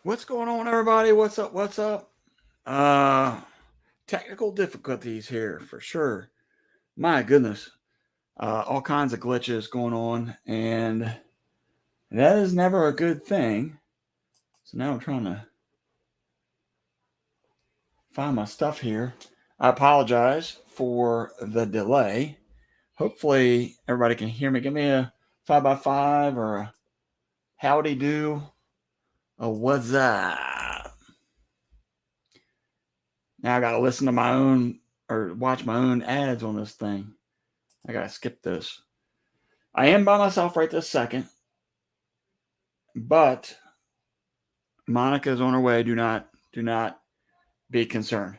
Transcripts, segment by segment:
What's going on, everybody? What's up? What's up? Uh, Technical difficulties here for sure. My goodness, all kinds of glitches going on, and that is never a good thing. So now I'm trying to find my stuff here. I apologize for the delay. Hopefully, everybody can hear me. Give me a 5x5 or a howdy do. A what's up? Now I got to listen to my own or watch my own ads on this thing. I gotta skip this. I am by myself right this second, but Monica's on her way. Do not be concerned.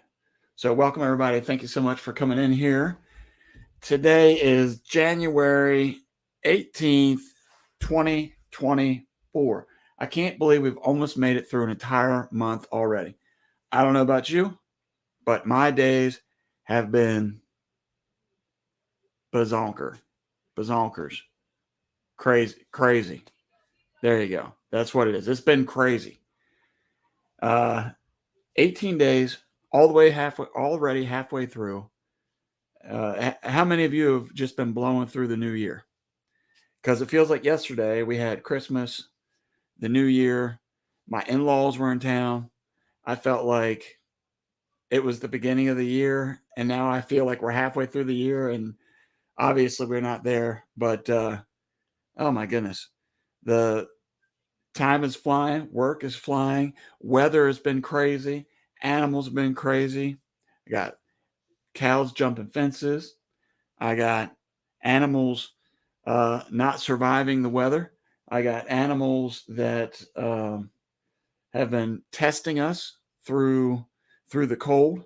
So welcome everybody. Thank you so much for coming in here. Today is January 18th, 2024. I can't believe we've almost made it through an entire month already. I don't know about you, but my days have been bazonker. Bazonkers. Crazy. There you go. That's what it is. It's been crazy. Uh, 18 days, all the way halfway, already halfway through. How many of you have just been blowing through the new year? Because it feels like yesterday we had Christmas, the new year. My in laws were in town. I felt like it was the beginning of the year, and now I feel like we're halfway through the year, and obviously we're not there. But oh my goodness, the time is flying, work is flying, weather has been crazy, animals have been crazy. I got cows jumping fences. I got animals not surviving the weather. I got animals that have been testing us through the cold.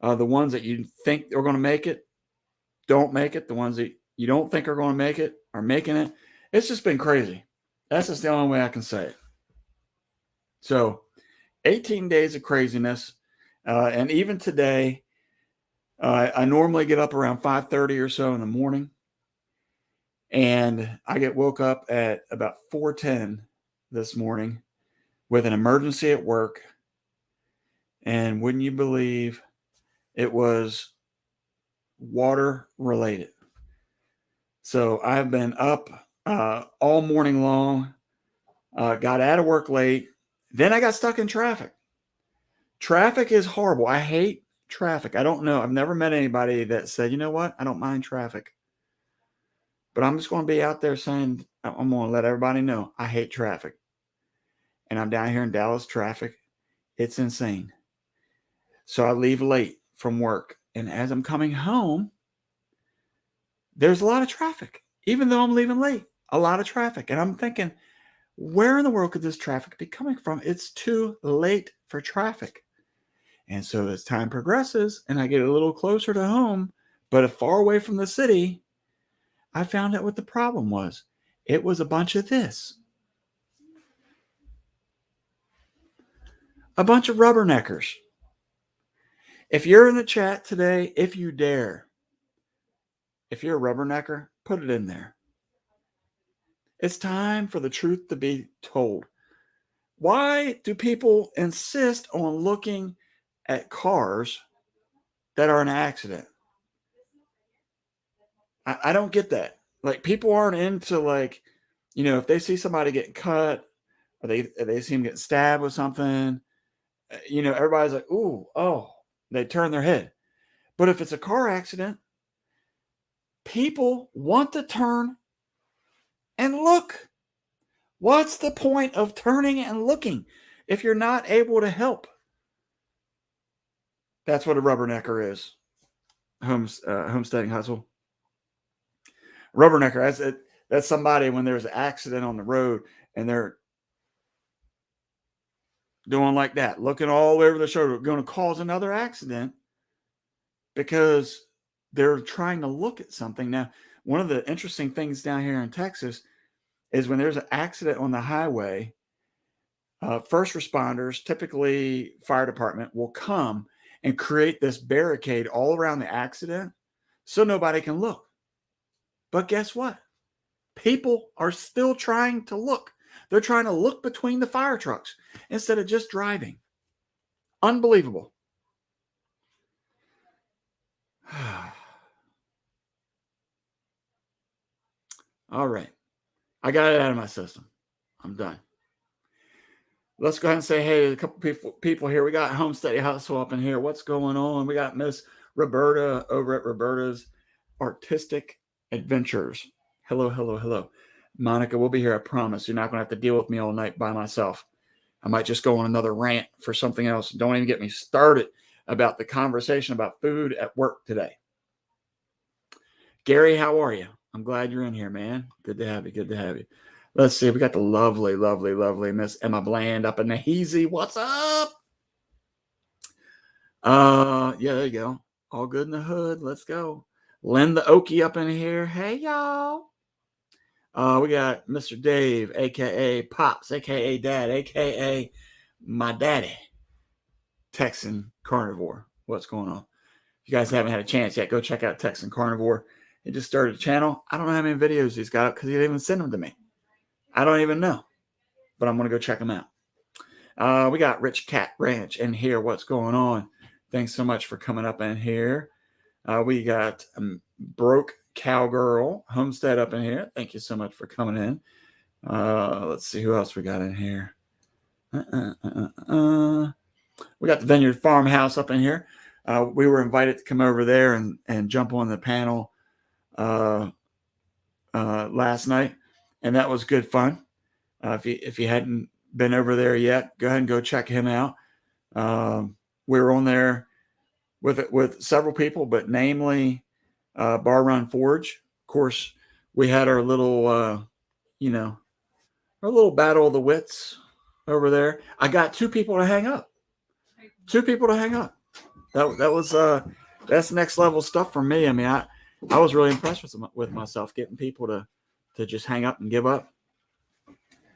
The ones that you think are going to make it don't make it. The ones that you don't think are going to make it are making it. It's just been crazy. That's just the only way I can say it. So, 18 days of craziness, and even today, I normally get up around 5:30 or so in the morning, and I get woke up at about 4:10 this morning with an emergency at work. And wouldn't you believe it was water related? So I've been up all morning long, got out of work late, then I got stuck in traffic. Traffic is horrible. I hate traffic. I don't know. I've never met anybody that said, you know what, I don't mind traffic. But I'm just going to be out there saying, I'm going to let everybody know I hate traffic. And I'm down here in Dallas traffic. It's insane. So I leave late from work. And as I'm coming home, there's a lot of traffic. Even though I'm leaving late, a lot of traffic. And I'm thinking, where in the world could this traffic be coming from? It's too late for traffic. And so as time progresses and I get a little closer to home, but far away from the city, I found out what the problem was. It was a bunch of this. A bunch of rubberneckers. If you're in the chat today, if you dare, if you're a rubbernecker, put it in there. It's time for the truth to be told. Why do people insist on looking at cars that are in an accident? I don't get that. Like, people aren't into, like, if they see somebody getting cut or they see them getting stabbed with something, everybody's like, ooh, oh, they turn their head. But if it's a car accident, people want to turn and look. What's the point of turning and looking if you're not able to help? That's what a rubbernecker is. Homesteading hustle. Rubbernecker. That's it. That's somebody when there's an accident on the road and they're doing like that, looking all over the shoulder, going to cause another accident because they're trying to look at something. Now, one of the interesting things down here in Texas is when there's an accident on the highway, first responders, typically fire department, will come and create this barricade all around the accident so nobody can look. But guess what? People are still trying to look. They're trying to look between the fire trucks instead of just driving. Unbelievable. All right. I got it out of my system. I'm done. Let's go ahead and say hey to a couple people here. We got Homesteady Hustle up in here. What's going on? We got Miss Roberta over at Roberta's Artistic Adventures. Hello, hello, hello. Monica, we'll be here. I promise. You're not going to have to deal with me all night by myself. I might just go on another rant for something else. Don't even get me started about the conversation about food at work today. Gary, how are you? I'm glad you're in here, man. Good to have you. Good to have you. Let's see. We got the lovely, lovely, lovely Miss Emma Bland up in the Heezy. What's up? Yeah, there you go. All good in the hood. Let's go. Lynn the Okie up in here. Hey, y'all. We got Mr. Dave, a.k.a. Pops, a.k.a. Dad, a.k.a. my daddy, Texan Carnivore. What's going on? If you guys haven't had a chance yet, go check out Texan Carnivore. He just started a channel. I don't know how many videos he's got up because he didn't even send them to me. I don't even know, but I'm going to go check them out. We got Rich Cat Ranch in here. What's going on? Thanks so much for coming up in here. We got Broke Cowgirl Homestead up in here. Thank you so much for coming in. Let's see who else we got in here. We got the Vineyard Farmhouse up in here. We were invited to come over there and jump on the panel last night, and that was good fun. If you hadn't been over there yet, go ahead and go check him out. We were on there with several people, but namely Bar Run Forge. Of course, we had our little, our little battle of the wits over there. I got two people to hang up. That was that's next level stuff for me. I mean, I was really impressed with myself getting people to just hang up and give up.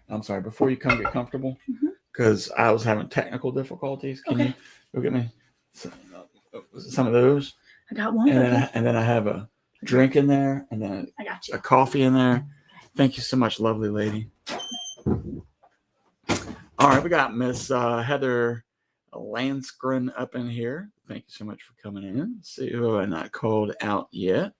I'm sorry, before you come get comfortable, because I was having technical difficulties. Can you go get me some of those? I got one. And then I have a drink in there, and then I got you. A coffee in there. Thank you so much, lovely lady. All right, we got Miss Heather Landskren up in here. Thank you so much for coming in. Let's see who I not called out yet.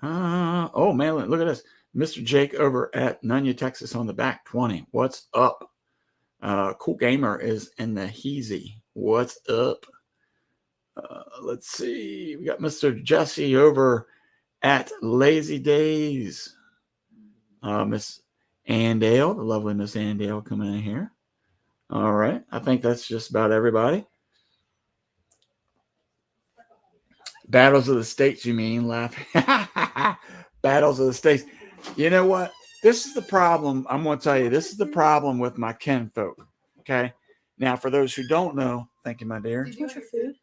Oh man, look at this. Mr. Jake over at Nunya, Texas on the back 20. What's up? Cool Gamer is in the Heezy. What's up? Let's see. We got Mr. Jesse over at Lazy Days. Miss Andale, the lovely Miss Andale coming in here. All right. I think that's just about everybody. Battles of the States, you mean? Laughing. Battles of the States. You know what? This is the problem. I'm going to tell you, this is the problem with my kinfolk. Okay. Now, for those who don't know, thank you, my dear. Did you want your food?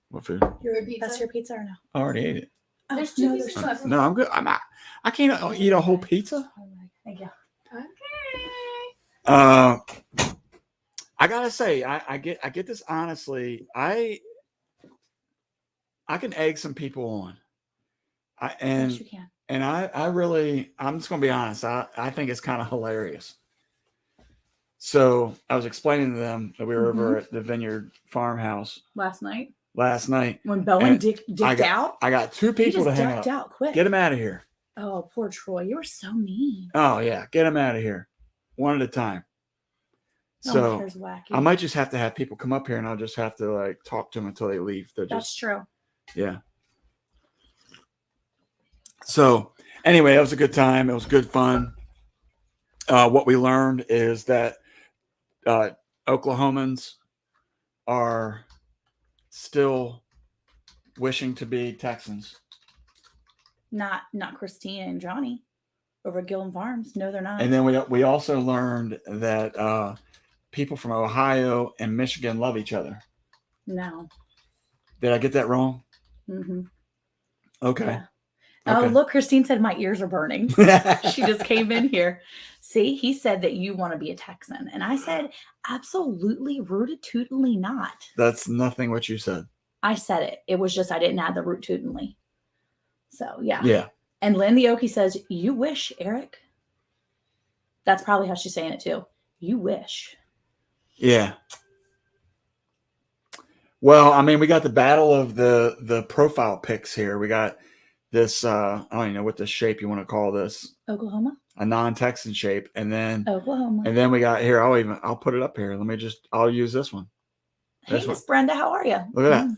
What food? That's your pizza or no? I already ate it. Oh, There's two pieces left. No, I'm good. I can't eat a whole pizza. Thank you. Okay. I gotta say, I get this honestly. I can egg some people on. Yes, you can. And I'm just gonna be honest. I think it's kind of hilarious. So I was explaining to them that we were over at the Vineyard Farmhouse Last night and when Bowen dicked out. I got two He people just to hang ducked up. out quick. Get him out of here. Oh, poor Troy. You were so mean. Oh yeah, get him out of here, one at a time. So there's wacky. I might just have to have people come up here, and I'll just have to like talk to them until they leave. That's true. Yeah. So anyway, it was a good time. It was good fun. What we learned is that Oklahomans are still wishing to be Texans. Not Christina and Johnny over at Gillen Farms. No, they're not. And then we also learned that people from Ohio and Michigan love each other. No. Did I get that wrong? Mm-hmm. Okay. Yeah. Oh, look, Christine said my ears are burning. She just came in here. See, he said that you want to be a Texan. And I said, absolutely, root-a-tootly not. That's nothing what you said. I said it. It was just I didn't add the root-tootly. So, yeah. Yeah. And Lynn the Okie says, you wish, Eric. That's probably how she's saying it too. You wish. Yeah. Well, I mean, we got the battle of the profile pics here. We got this. I don't even know what the shape you want to call this. Oklahoma. A non-Texan shape, and then Oklahoma. we got here. I'll put it up here. I'll use this one. Hey, This Miss one. Brenda, how are you? Look at that.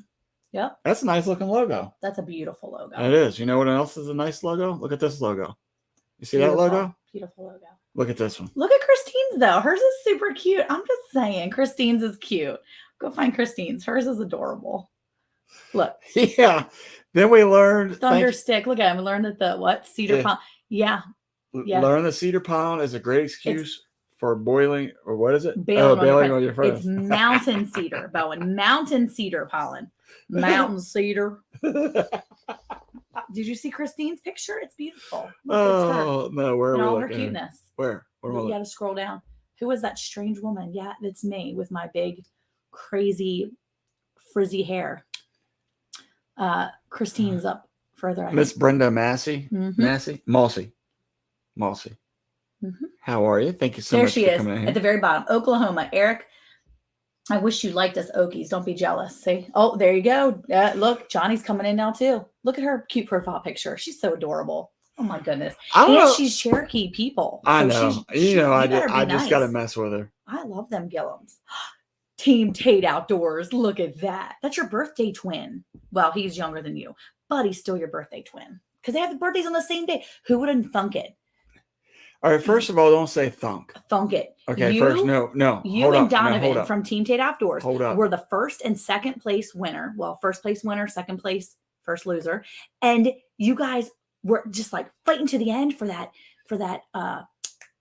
Yep. That's a nice looking logo. That's a beautiful logo. It is. You know what else is a nice logo? Look at this logo. You see Beautiful. that logo? Beautiful logo. Look at this one. Look at Christine's though. Hers is super cute. I'm just saying, Christine's is cute. Go find Christine's. Hers is adorable. Look. Yeah. Then we learned Thunder stick. Look at him. We learned that the what? Cedar palm. Yeah. Yeah. Learn the cedar pound is a great excuse for boiling, or what is it? Bailing on your friends. It's mountain cedar, Bowen. Mountain cedar pollen. Mountain cedar. Did you see Christine's picture? It's beautiful. Look, Oh no, where it's her. are In we all her looking? cuteness. Where? Where am I You looking? got to scroll down. Who was that strange woman? Yeah, it's me with my big, crazy, frizzy hair. Christine's up further. I Miss think. Brenda Massey. Mhm. Mossy. Mhm. How are you? Thank you so There much she for is coming in here. at the very bottom. Oklahoma. Eric, I wish you liked us Okies. Don't be jealous. See? Oh, there you go. Look, Johnny's coming in now too. Look at her cute profile picture. She's so adorable. Oh my goodness. I don't And know. she's Cherokee people. I So know. she's- I better be just got to nice. mess with her. I love them Gillums. Team Tate Outdoors. Look at that. That's your birthday twin. Well, he's younger than you, but he's still your birthday twin because they have the birthdays on the same day. Who wouldn't thunk it? All right. First of all, don't say thunk. Thunk it. Okay. You, First, no. You Hold and up. No, Donovan hold up. from Team Tate Outdoors Hold up. were the first and second place winner. Well, first place winner, second place, first loser. And you guys were just like fighting to the end for that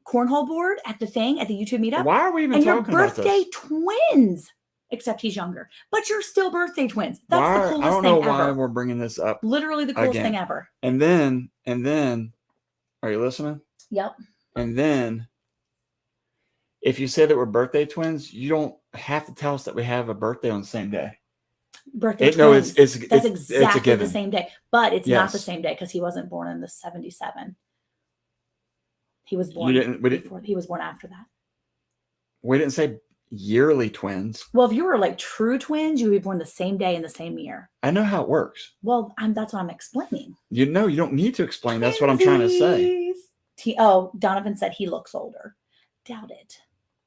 cornhole board at the YouTube meetup. Why are we even And you're talking about birthday this? twins, except he's younger, but you're still birthday twins. That's the I coolest don't know thing why ever. we're bringing this up. Literally the coolest again. thing ever. And then, are you listening? Yep. And then, if you say that we're birthday twins, you don't have to tell us that we have a birthday on the same day. Birthday No, twins. it's That's it's a exactly the given. same day, but it's not the Yes. same day because he wasn't born in the 77. He was We born didn't before. He was born after that. say yearly twins. Well, if you were like true twins, you would be born the same day in the same year. I know how it works. Well, that's what I'm explaining. You know, you don't need to explain. That's what I'm trying to say. Twinsies. Donovan said he looks older. Doubt it.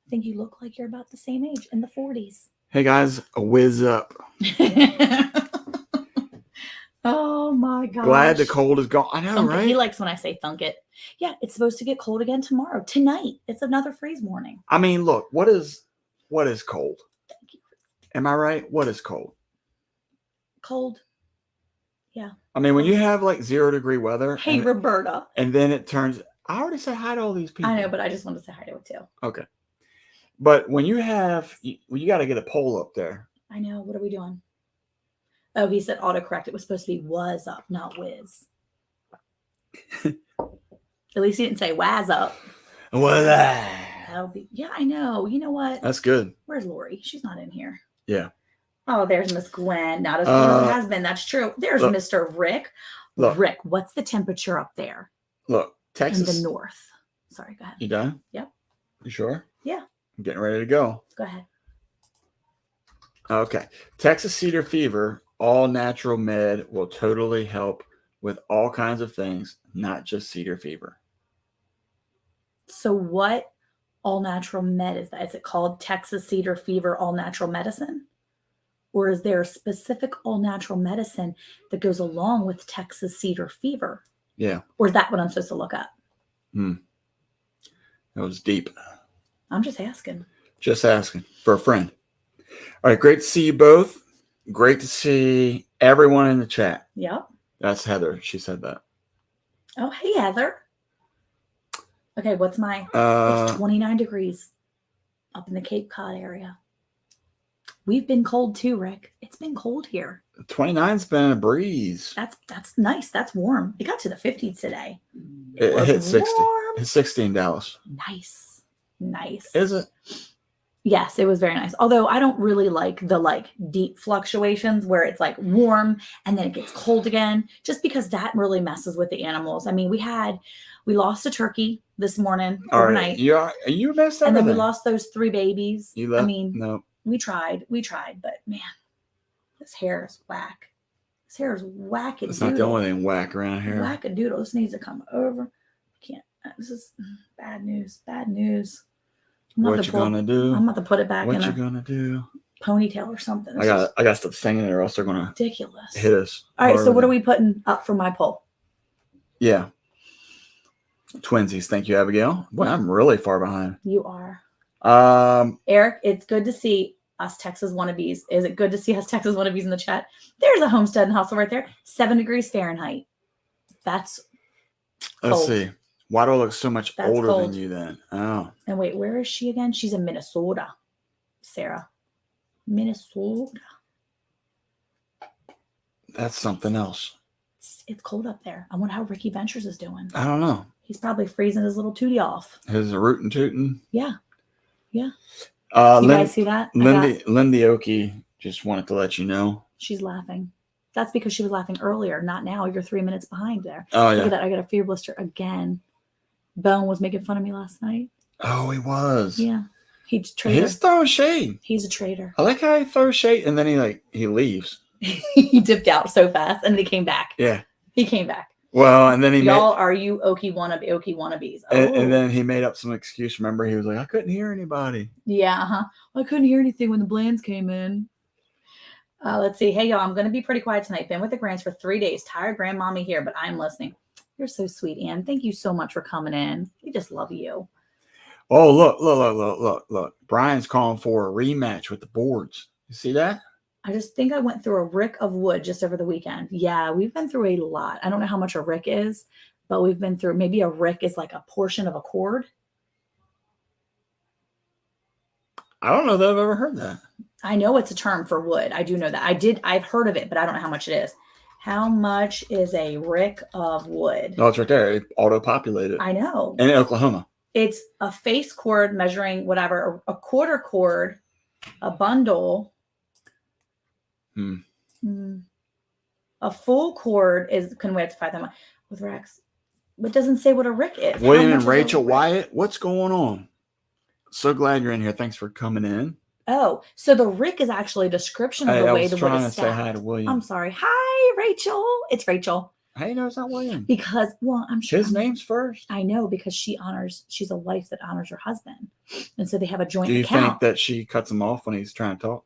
I think you look like you're about the same age, in the 40s. Hey guys, a whiz up. Oh my gosh. Glad the cold is gone. I know, Thunk it. right? He likes when I say thunk it. Yeah, it's supposed to get cold again tomorrow. Tonight. It's another freeze warning. I mean, look, what is cold? Thank you. Am I right? What is cold? Cold. I mean, when you have like 0-degree weather, Hey, Roberta. and then it turns. I already said hi to all these people. I know, but I just wanted to say hi to it too. Okay. But when you have, you got to get a poll up there. I know. What are we doing? Oh, he said autocorrect. It was supposed to be was up, not whiz. At least he didn't say was up. Well, That'll be, yeah, I know. You know what? that's good. Where's Lori? She's not in here. Yeah. Oh, there's Miss Gwen. Not as cool as it has been. That's true. There's look. Mr. Rick. Look. Rick, what's the temperature up there Look, in Texas. the north? Sorry, go ahead. You done? Yep. You sure? Yeah. I'm getting ready to go. Go ahead. Okay. Texas cedar fever, all natural med will totally help with all kinds of things, not just cedar fever. So what all natural med is that? Is it called Texas Cedar Fever all natural medicine? Or is there a specific all natural medicine that goes along with Texas Cedar Fever? Yeah. Or is that what I'm supposed to look up? That was deep. I'm just asking. Just asking for a friend. All right. Great to see you both. Great to see everyone in the chat. Yep. That's Heather. She said that. Oh, hey, Heather. Okay, what's my? It's 29 degrees up in the Cape Cod area. We've been cold too, Rick. It's been cold here. 29's been a breeze. That's nice. That's warm. It got to the 50s today. It was hit 60. warm. It's 60 in Dallas. Nice. Nice. Is it? Yes, it was very nice. Although I don't really like the deep fluctuations where it's like warm and then it gets cold again, just because that really messes with the animals. I mean, we lost a turkey this morning, All right. overnight. You missed everything. And then we lost those 3 babies. You left? I mean, no. we tried, but man, this hair is whack. This hair is whack. It's not the only thing whack around here. Whack-a-doodle. This needs to come over. Can't. This is bad news. Bad news. What you gonna do? I'm about to put it back what in you a gonna do? ponytail or something. I got to stop singing it or else they're gonna ridiculous. hit us. All right. So what are we putting up for my poll? Yeah. Twinsies. Thank you, Abigail. Boy, I'm really far behind. You are. Eric, it's good to see us Texas wannabes. Is it good to see us Texas wannabes in the chat? There's a homestead and hustle right there. 7 degrees Fahrenheit. That's let's cold. see. Why do I look so much That's older cold. than you then? Oh. And wait, where is she again? She's in Minnesota. Sarah. Minnesota. That's something else. It's cold up there. I wonder how Ricky Ventures is doing. I don't know. He's probably freezing his little tootie off. His rootin' tootin'. Yeah. Yeah. You guys see that? Lindy Oki just wanted to let you know. She's laughing. That's because she was laughing earlier, not now. You're 3 minutes behind there. Oh, Look yeah. at that. I got a fear blister again. Bone was making fun of me last night. Oh, he was. Yeah. He's a traitor. He's throwing shade. He's a traitor. I like how he throws shade and then he leaves. He dipped out so fast and then he came back. Yeah. He came back. Well, and then are you Okie wannabes? Oh. And then he made up some excuse. Remember, he was like, I couldn't hear anybody. Yeah, I couldn't hear anything when the Blands came in. Let's see. Hey, y'all, I'm going to be pretty quiet tonight. Been with the Grands for 3 days. Tired grandmommy here, but I'm listening. You're so sweet, Ann. Thank you so much for coming in. We just love you. Oh, look. Brian's calling for a rematch with the boards. You see that? I just think I went through a rick of wood just over the weekend. Yeah, we've been through a lot. I don't know how much a rick is, but we've been through, maybe a rick is like a portion of a cord. I don't know that I've ever heard that. I know it's a term for wood. I do know that. I've heard of it, but I don't know how much it is. How much is a rick of wood? No, it's right there. It auto-populated. I know. In Oklahoma. It's a face cord measuring whatever, a quarter cord, a bundle. A full cord is, can we have to find them with Rex? But it doesn't say what a rick is. William and Rachel Wyatt, what's going on? So glad you're in here. Thanks for coming in. Oh, so the rick is actually a description of the way the wood is stacked. I was trying to say hi to William. I'm sorry. Hi, Rachel. It's Rachel. Hey, no, it's not William. Because, well, I'm sure. His name's first. I know, because she's a wife that honors her husband. And so they have a joint account. Do you think that she cuts him off when he's trying to talk?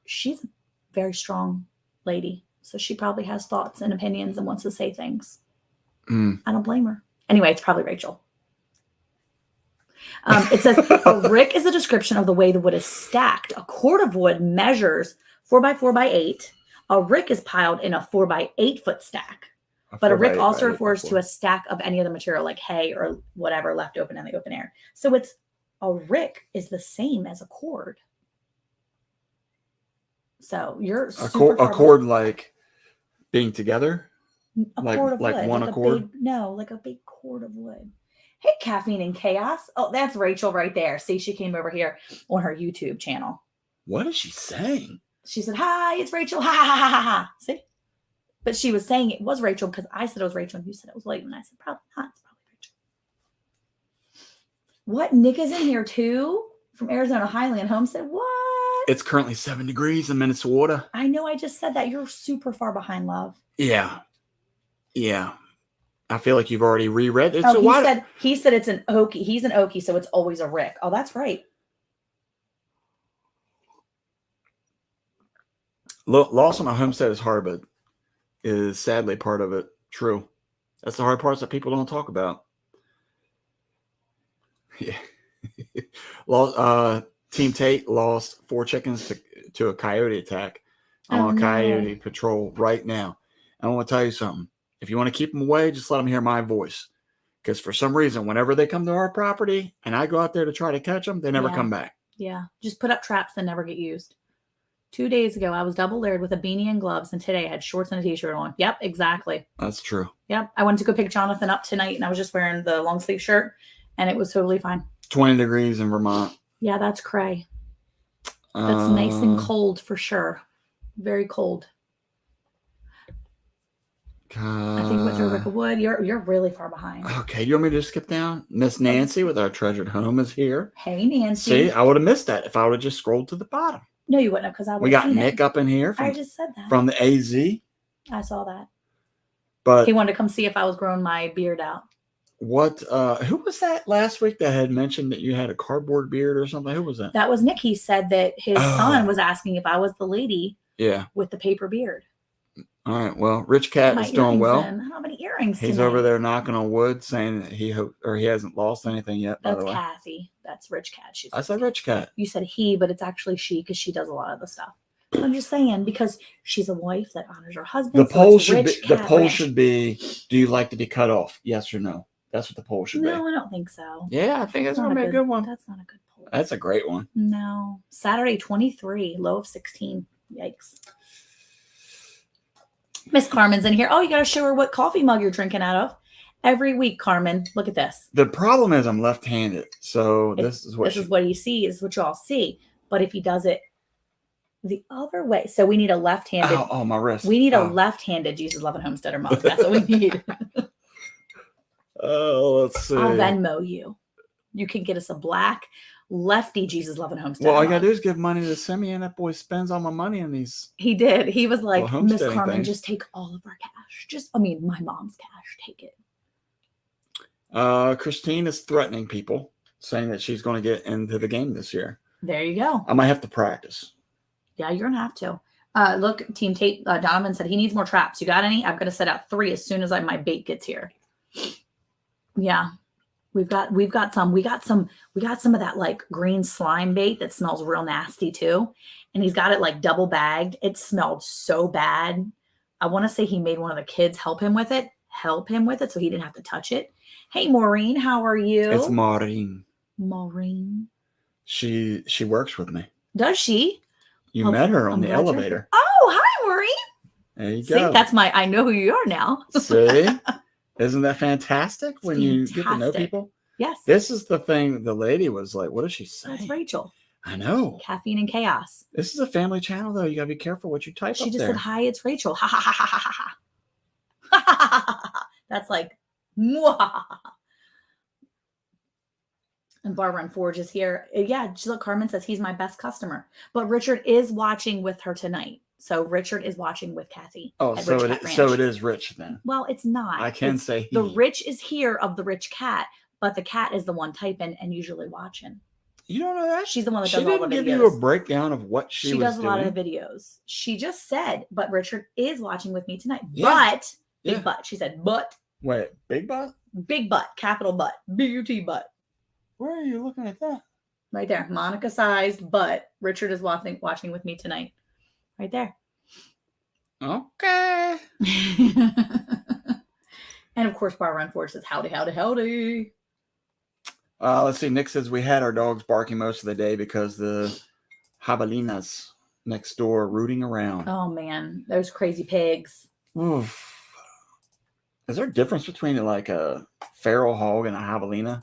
She's a very strong lady. So she probably has thoughts and opinions and wants to say things. I don't blame her. Anyway, it's probably Rachel. It says a rick is a description of the way the wood is stacked. A cord of wood measures 4 by 4 by 8. A rick is piled in a 4 by 8 foot stack. But a rick also refers to a stack of any other material like hay or whatever left open in the open air. So it's a rick is the same as a cord. So you're a cord like being together. A cord of wood, one accord. Like a big cord of wood. Hey, Caffeine and Chaos. Oh, that's Rachel right there. See, she came over here on her YouTube channel. What is she saying? She said, "Hi, it's Rachel." Ha ha ha ha ha. See, but she was saying it was Rachel because I said it was Rachel and you said it was William, and I said probably not. It's probably Rachel. What? Nick is in here too from Arizona Highland Homestead. What? It's currently 7 degrees in Minnesota. I know. I just said that. You're super far behind, love. Yeah. I feel like you've already reread it. He said it's an Okie. He's an Okie, so it's always a Rick. Oh, that's right. Loss on a homestead is hard, but is sadly part of it. True. That's the hard parts that people don't talk about. Yeah. Team Tate lost 4 chickens to a coyote attack. I'm on coyote patrol right now. I want to tell you something. If you want to keep them away, just let them hear my voice. Because for some reason, whenever they come to our property and I go out there to try to catch them, they never come back. Yeah. Just put up traps that never get used. 2 days ago, I was double layered with a beanie and gloves, and today I had shorts and a t-shirt on. Yep, exactly. That's true. Yep. I went to go pick Jonathan up tonight, and I was just wearing the long sleeve shirt, and it was totally fine. 20 degrees in Vermont. Yeah, that's cray. That's nice and cold for sure. Very cold. I think with Rebecca Wood, you're really far behind. Okay, you want me to just skip down? Miss Nancy with Our Treasured Home is here. Hey, Nancy. See, I would have missed that if I would have just scrolled to the bottom. No, you wouldn't have, because I would We have got seen Nick it. up in here I just said that. from the AZ. I saw that. But He wanted to come see if I was growing my beard out. what? Who was that last week that had mentioned that you had a cardboard beard or something? Who was that? That was Nick. He said that his son was asking if I was the lady Yeah. with the paper beard. All right. Well, Rich Cat is doing well. I don't have any earrings He's tonight. over there knocking on wood, saying that he hasn't lost anything yet. By That's the way, Kathy. That's Rich Cat. I said Rich Cat. You said he, but it's actually she because she does a lot of the stuff. I'm just saying because she's a wife that honors her husband. The poll should be. Do you like to be cut off? Yes or no? That's what the poll should be. No, I don't think so. Yeah, I think that's gonna be a good one. That's not a good poll. That's a great one. No, Saturday 23, low of 16. Yikes. Miss Carmen's in here. Oh, you got to show her what coffee mug you're drinking out of. Every week, Carmen. Look at this. The problem is I'm left-handed, so this is what he sees. Is what you all see. But if he does it the other way, so we need a left-handed. Oh, my wrist. We need a left-handed Jesus Loving Homesteader mug. That's what we need. Oh, let's see. I'll Venmo you. You can get us a black lefty Jesus Loving Homesteader. Well, all you gotta do is give money to Simeon. That boy spends all my money in these. He did. He was like, Miss Carmen, things. just take all of our cash. My mom's cash. Take it. Christine is threatening people, saying that she's going to get into the game this year. There you go. I might have to practice. Yeah, you're gonna have to. Look, Team Tate. Donovan said he needs more traps. You got any? I'm gonna set out 3 as soon as my bait gets here. Yeah, we've got some. We got some of that like green slime bait that smells real nasty too. And he's got it like double bagged. It smelled so bad. I want to say he made one of the kids help him with it so he didn't have to touch it. Hey, Maureen, how are you? It's Maureen. Maureen. She works with me. Does she? You met her on the elevator. Oh, hi, Maureen. There you See, go. that's I know who you are now. See? Isn't that fantastic when you get to know people? Yes. This is the thing. The lady was like, what does she say? That's Rachel. I know. Caffeine and chaos. This is a family channel, though. You got to be careful what you type She up just there. said, hi, it's Rachel. Ha, ha, ha, ha, ha, ha. Ha, ha, ha, ha. That's like, mwah. And Barbara and Forge is here. Yeah, look, Carmen says he's my best customer. But Richard is watching with her tonight. So Richard is watching with Kathy. Oh, so it is Rich then. Well, it's not. I can say he. The Rich is here of the Rich Cat, but the cat is the one typing and usually watching. You don't know that? She's the one that does all the videos. She didn't give you a breakdown of what she was doing? She does a lot of the videos. She just said, but Richard is watching with me tonight. Yeah. But, big butt. She said, but. Wait, big butt? Big butt, capital butt, B-U-T butt. Where are you looking at that? Right there. Monica-sized butt. Richard is watching with me tonight. Right there. Okay. And of course, Barbara and Forge says, howdy, howdy, howdy. Let's see. Nick says we had our dogs barking most of the day because the javelinas next door rooting around. Oh, man. Those crazy pigs. Oof. Is there a difference between like a feral hog and a javelina?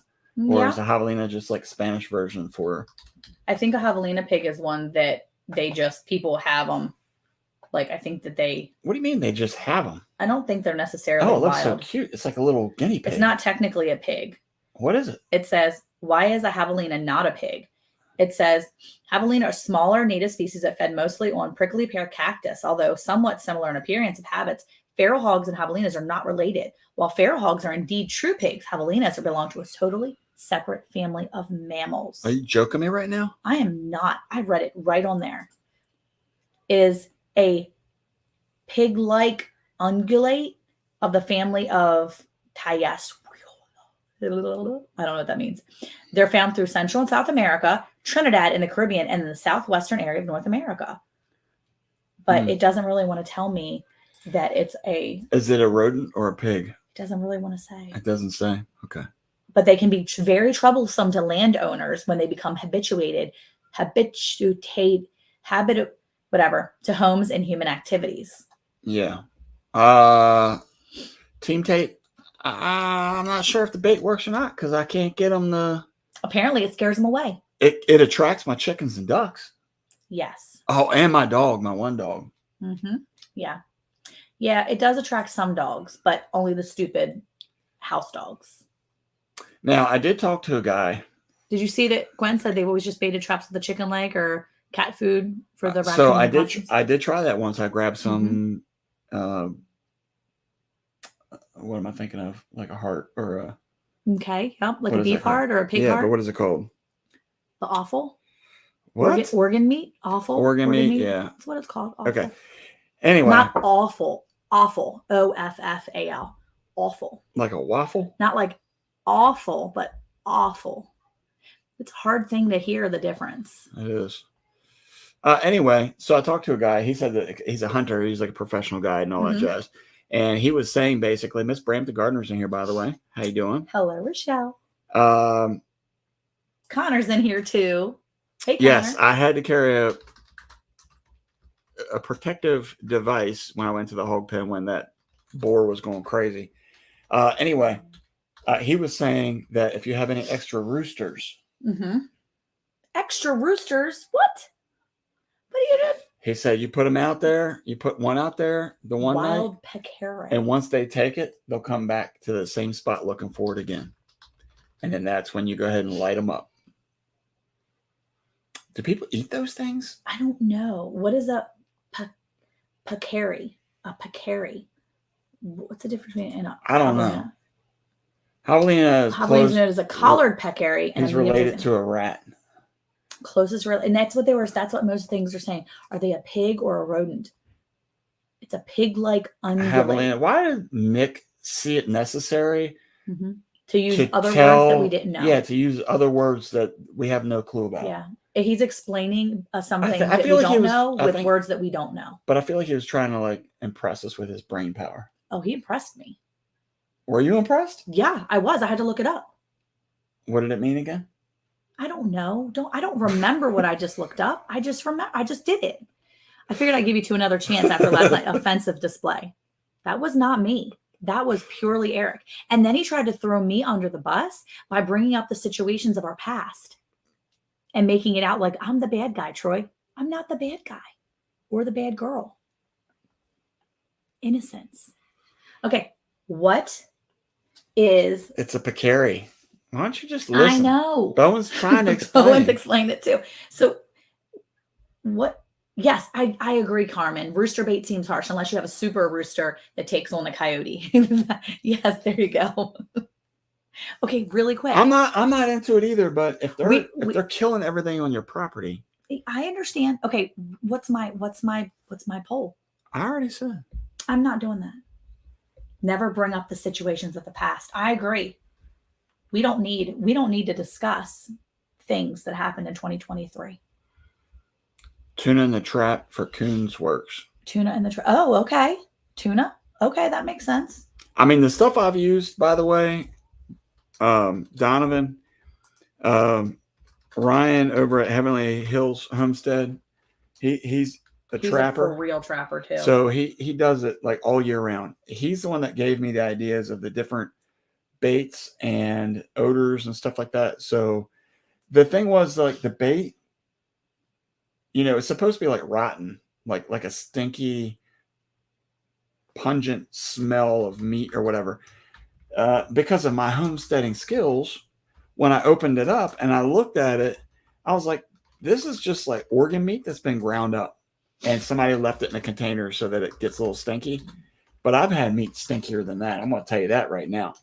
Or is a javelina just like Spanish version for? I think a javelina pig is one that people have them. Like, I think that they. What do you mean they just have them? I don't think they're necessarily wild. Oh, it looks wild. so cute. It's like a little guinea pig. It's not technically a pig. What is it? It says, why is a javelina not a pig? It says, javelina are smaller native species that fed mostly on prickly pear cactus, although somewhat similar in appearance and habits. Feral hogs and javelinas are not related. While feral hogs are indeed true pigs, javelinas belong to a totally separate family of mammals. Are you joking me right now? I am not. I read it right on there. Is a pig-like ungulate of the family of Tayas. I don't know what that means. They're found through Central and South America, Trinidad in the Caribbean, and in the southwestern area of North America. But it doesn't really want to tell me that it's a... Is it a rodent or a pig? It doesn't really want to say. It doesn't say. Okay. But they can be very troublesome to landowners when they become habituated to homes and human activities. Yeah. Team Tate, I'm not sure if the bait works or not because I can't get them to... Apparently, it scares them away. It attracts my chickens and ducks. Yes. Oh, and my dog, my one dog. Mm-hmm. Yeah. Yeah, it does attract some dogs, but only the stupid house dogs. Now, I did talk to a guy. Did you see that Gwen said they've always just baited traps with the chicken leg or cat food for the So raccoon possums? I did try that once. I grabbed Mm-hmm. some. What am I thinking of? Like a heart or a Okay, yep, like what a is that beef called? heart or a pig Yeah, but heart. what is it called? The offal. What? Organ meat? Awful. Organ meat? Yeah. That's what it's called. Okay. Awful. Anyway, Not awful. Awful. OFFAL. Awful. like a waffle. Not like awful, but awful. It's a hard thing to hear the difference. It is. Anyway, so I talked to a guy. He said that he's a hunter. He's like a professional guide and all that Mhm. jazz. And he was saying basically, Miss Brampton Gardner's in here, by the way. How you doing? Hello, Rochelle. Um, Connor's in here too. Hey, Connor. yes, I had to carry a protective device when I went to the hog pen when that boar was going crazy. Anyway, he was saying that if you have any extra roosters, Mm-hmm. Extra roosters? What? What are you doing? he said you put them out there. You put one out there the one night, Wild peccary. and once they take it, they'll come back to the same spot looking for it again. And then that's when you go ahead and light them up. Do people eat those things? I don't know. What is a peccary? A peccary. What's the difference between I don't know. Javelina is Javelina is a collared peccary, and He's related to a rat. Closest, and that's what they were. That's what most things are saying. Are they a pig or a rodent? It's a pig-like ungulate. Javelina. Why did Nick see it necessary to use other words that we didn't know? Yeah, to use other words that we have no clue about. Yeah, he's explaining something I that feel we like don't know with words that we don't know. But I feel like he was trying to like impress us with his brain power. Oh, he impressed me. Were you impressed? Yeah, I was. I had to look it up. What did it mean again? I don't know. I don't remember what I just looked up. I just did it. I figured I'd give you another chance after last night. Offensive display. That was not me. That was purely Eric. And then he tried to throw me under the bus by bringing up the situations of our past and making it out like I'm the bad guy, Troy. I'm not the bad guy or the bad girl. Innocence. Okay. What is... It's a peccary. Why don't you just listen? I know. Bowen's trying to explain. Bowen's explained it too. So what... Yes, I agree, Carmen. Rooster bait seems harsh unless you have a super rooster that takes on a coyote. Yes, there you go. Okay, really quick. I'm not into it either, but if they're killing everything on your property. I understand. Okay, what's my poll? I already said. I'm not doing that. Never bring up the situations of the past. I agree. We don't need to discuss things that happened in 2023. Tuna in the trap for coons works. Tuna in the trap. Oh, okay. Tuna. Okay, that makes sense. I mean, the stuff I've used, by the way, Donovan, Ryan over at Heavenly Hills Homestead, he's a trapper. A real trapper too. So he does it like all year round. He's the one that gave me the ideas of the different baits and odors and stuff like that. So the thing was like the bait, it's supposed to be like rotten, like a stinky, pungent smell of meat or whatever. Because of my homesteading skills, when I opened it up and I looked at it, I was like, this is just like organ meat that's been ground up and somebody left it in a container so that it gets a little stinky. But I've had meat stinkier than that. I'm going to tell you that right now.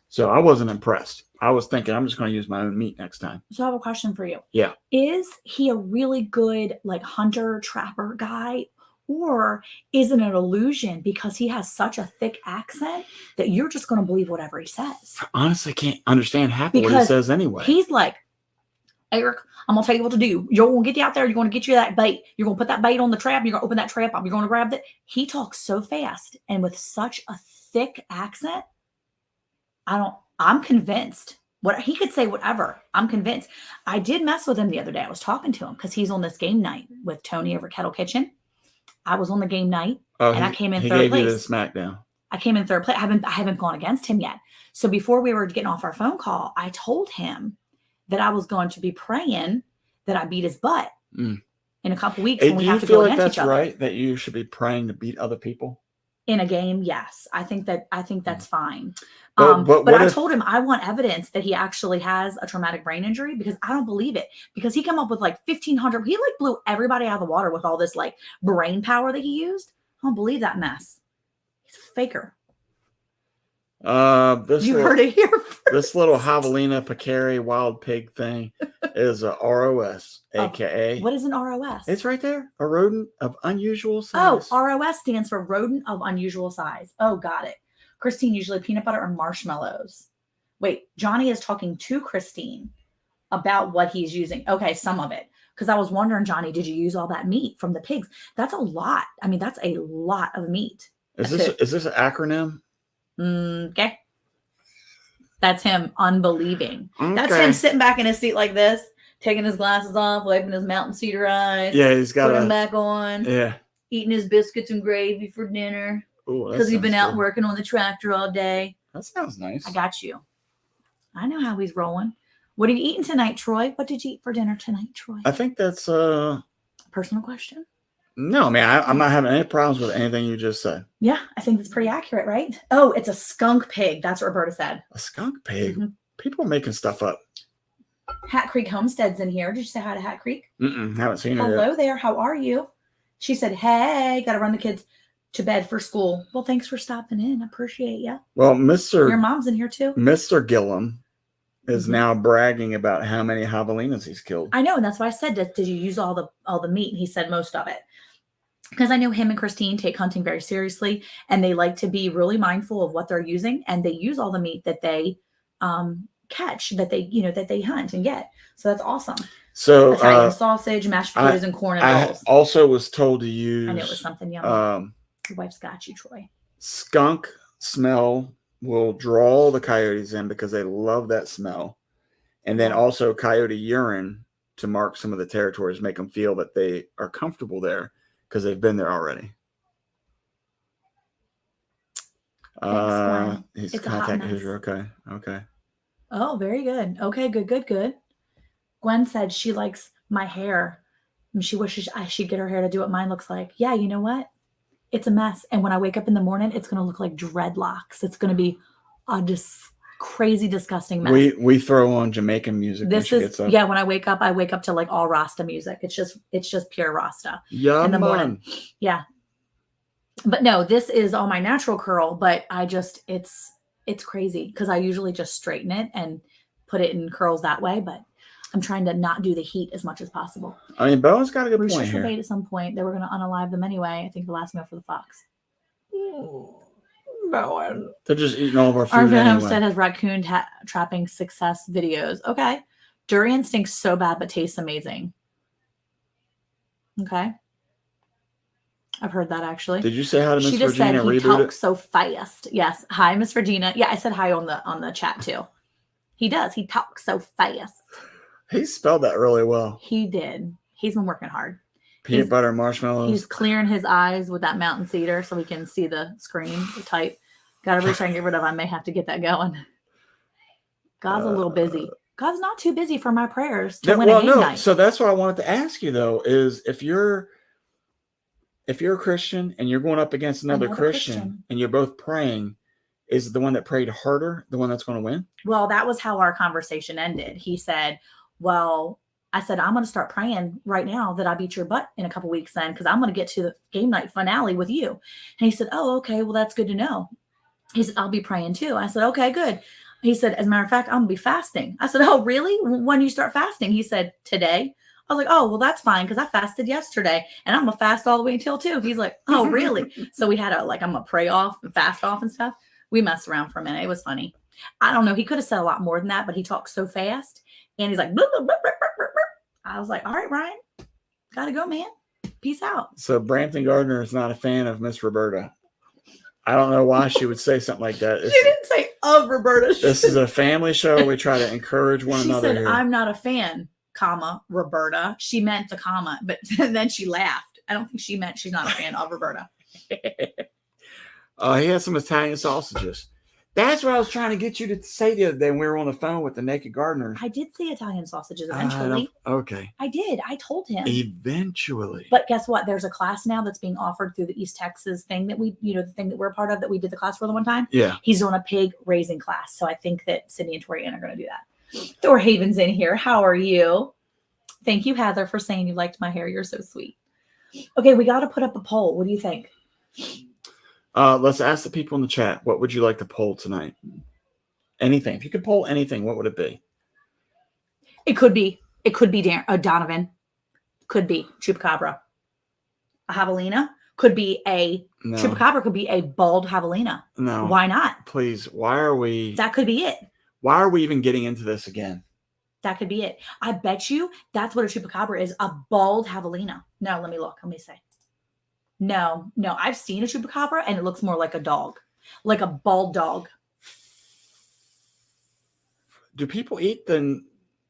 So I wasn't impressed. I was thinking I'm just going to use my own meat next time. So I have a question for you. Yeah. Is he a really good like hunter trapper guy, or is it an illusion because he has such a thick accent that you're just going to believe whatever he says? I honestly can't understand half of what he says anyway. He's like, Eric, I'm going to tell you what to do. You're going to get you out there. You're going to get you that bait. You're going to put that bait on the trap. You're going to open that trap up. You're going to grab that. He talks so fast and with such a thick accent. I'm convinced. What he could say, whatever. I'm convinced. I did mess with him the other day. I was talking to him because he's on this game night with Tony over Kettle Kitchen. I was on the game night, and I came in third place. He gave you the smackdown. I came in third place. I haven't gone against him yet. So before we were getting off our phone call, I told him that I was going to be praying that I beat his butt in a couple weeks when we have to go against each other. Do you feel like that's right? That you should be praying to beat other people? In a game, yes. I think that's fine. But But what I if- told him I want evidence that he actually has a traumatic brain injury because I don't believe it. Because he came up with like 1,500. He like blew everybody out of the water with all this like brain power that he used. I don't believe that mess. He's a faker. This You little, heard it here first. this little javelina peccari wild pig thing is a ROS, aka What is an ROS? it's right there. A rodent of unusual Oh, size. ROS stands for rodent of unusual size. Oh, got it. Christine, usually peanut butter or marshmallows. Wait, Johnny is talking to Christine about what he's using. Okay, some of it. Because I was wondering, Johnny, did you use all that meat from the pigs? That's a lot. I mean, that's a lot of meat. Is this an acronym? Okay. That's him unbelieving. That's Okay. him sitting back in his seat like this, taking his glasses off, wiping his mountain cedar eyes. Yeah, he's got putting them a back on, yeah. eating his biscuits and gravy for dinner Ooh, that because he's been sounds out good. working on the tractor all day. That sounds nice. I got you. I know how he's rolling. What are you eating tonight, Troy? What did you eat for dinner tonight, Troy? I think that's Personal question. no, man. I'm not having any problems with anything you just said. Yeah, I think that's pretty accurate, right? Oh, it's a skunk pig. That's what Roberta said. A skunk pig. Mhm. People are making stuff up. Hat Creek Homestead's in here. Did you say hi to Hat Creek? Haven't seen it yet. Hello there. How are you? She said, hey, got to run the kids to bed for school. Well, thanks for stopping in. I appreciate you. Well, Your Mr. mom's in here too. Gillum is Mhm. now bragging about how many javelinas he's killed. I know, and that's why I said, did you use all the meat? And he said most of it. Because I know him and Christine take hunting very seriously, and they like to be really mindful of what they're using, and they use all the meat that they catch, that they hunt and get. So that's awesome. So Italian sausage, mashed potatoes, and corn and I rolls. also was told to use I knew it was something yummy. Your wife's got you, Troy. skunk smell will draw the coyotes in because they love that smell. And then also coyote urine to mark some of the territories, make them feel that they are comfortable there because they've been there already. Glenn. He's It's a hot contacting mess. his. Okay. Oh, very good. Okay, good. Gwen said she likes my hair, and she wishes she'd get her hair to do what mine looks like. Yeah, you know what? It's a mess. And when I wake up in the morning, it's going to look like dreadlocks. It's going to be a crazy, disgusting mess. We throw on Jamaican music when she gets up. Yeah, when I wake up to like all Rasta music. It's just pure Rasta. Yeah, in the man. morning. Yeah. But no, this is all my natural curl, but it's crazy because I usually just straighten it and put it in curls that way, but I'm trying to not do the heat as much as possible. I mean, Bowen's got a good Rooster point here. forbade at some point. They were going to unalive them anyway. I think the last meal for the fox. Bowen. They're just eating all of our food Arvin anyway. Homestead has raccoon trapping success videos. Okay. Durian stinks so bad, but tastes amazing. Okay. I've heard that actually. Did you say hi to Miss She just said Virginia? he Reboot talks it. so fast. Yes. Hi, Miss Regina. Yeah, I said hi on the chat too. He does. He talks so fast. He spelled that really well. He did. He's been working hard. Peanut butter marshmallows. He's clearing his eyes with that mountain cedar so he can see the screen, the type. Gotta really try and get rid of. I may have to get that going. God's a little busy. God's not too busy for my prayers to win a game night. So that's what I wanted to ask you though, is if you're a Christian and you're going up against another Christian and you're both praying, is the one that prayed harder the one that's going to win? Well, that was how our conversation ended. He said, well, I said, I'm going to start praying right now that I beat your butt in a couple weeks then, because I'm going to get to the game night finale with you. And he said, oh, okay, well, that's good to know. He said, I'll be praying too. I said, okay, good. He said, as a matter of fact, I'm going to be fasting. I said, oh, really? When do you start fasting? He said, today. I was like, oh, well, that's fine because I fasted yesterday and I'm going to fast all the way until 2. He's like, oh, really? So we had I'm going to pray off and fast off and stuff. We messed around for a minute. It was funny. I don't know. He could have said a lot more than that, but he talks so fast. And he's like, blah, blah, blah, blah, blah, blah. I was like, all right, Ryan, got to go, man. Peace out. So Brampton Gardner is not a fan of Miss Roberta. I don't know why she would say something like that. She didn't say of Roberta. This is a family show. We try to encourage one She another said, here. I'm not a fan, comma, Roberta. She meant the comma, but then she laughed. I don't think she meant she's not a fan of Roberta. He had some Italian sausages. That's what I was trying to get you to say the other day when we were on the phone with the Naked Gardeners. I did say Italian sausages I eventually. okay. I did. I told him. Eventually. But guess what? There's a class now that's being offered through the East Texas thing that we, the thing that we're a part of that we did the class for the one time. Yeah. He's doing a pig raising class. So I think that Sydney and Torian are going to do that. Thor Haven's in here. How are you? Thank you, Heather, for saying you liked my hair. You're so sweet. Okay, we got to put up a poll. What do you think? Let's ask the people in the chat. What would you like to poll tonight? Anything. If you could poll anything, what would it be? It could be Donovan. Could be Chupacabra. A javelina. Could be a No. Chupacabra. Could be a bald javelina. No. Why not? Please. Why are we? That could be it. Why are we even getting into this again? That could be it. I bet you that's what a Chupacabra is. A bald javelina. No, let me look. Let me see. No. I've seen a Chupacabra and it looks more like a dog. Like a bald dog. Do people eat the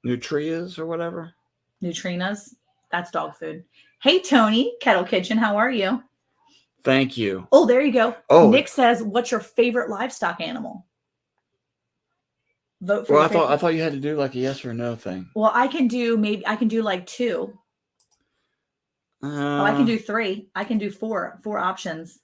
nutrias or whatever? Neutrinas. That's dog food. Hey, Tony, Kettle Kitchen. How are you? Thank you. Oh, there you go. Oh. Nick says, what's your favorite livestock animal? Vote for Well, your favorite. I thought you had to do like a yes or no thing. Well, I can do like 2. I can do 3. I can do 4 options.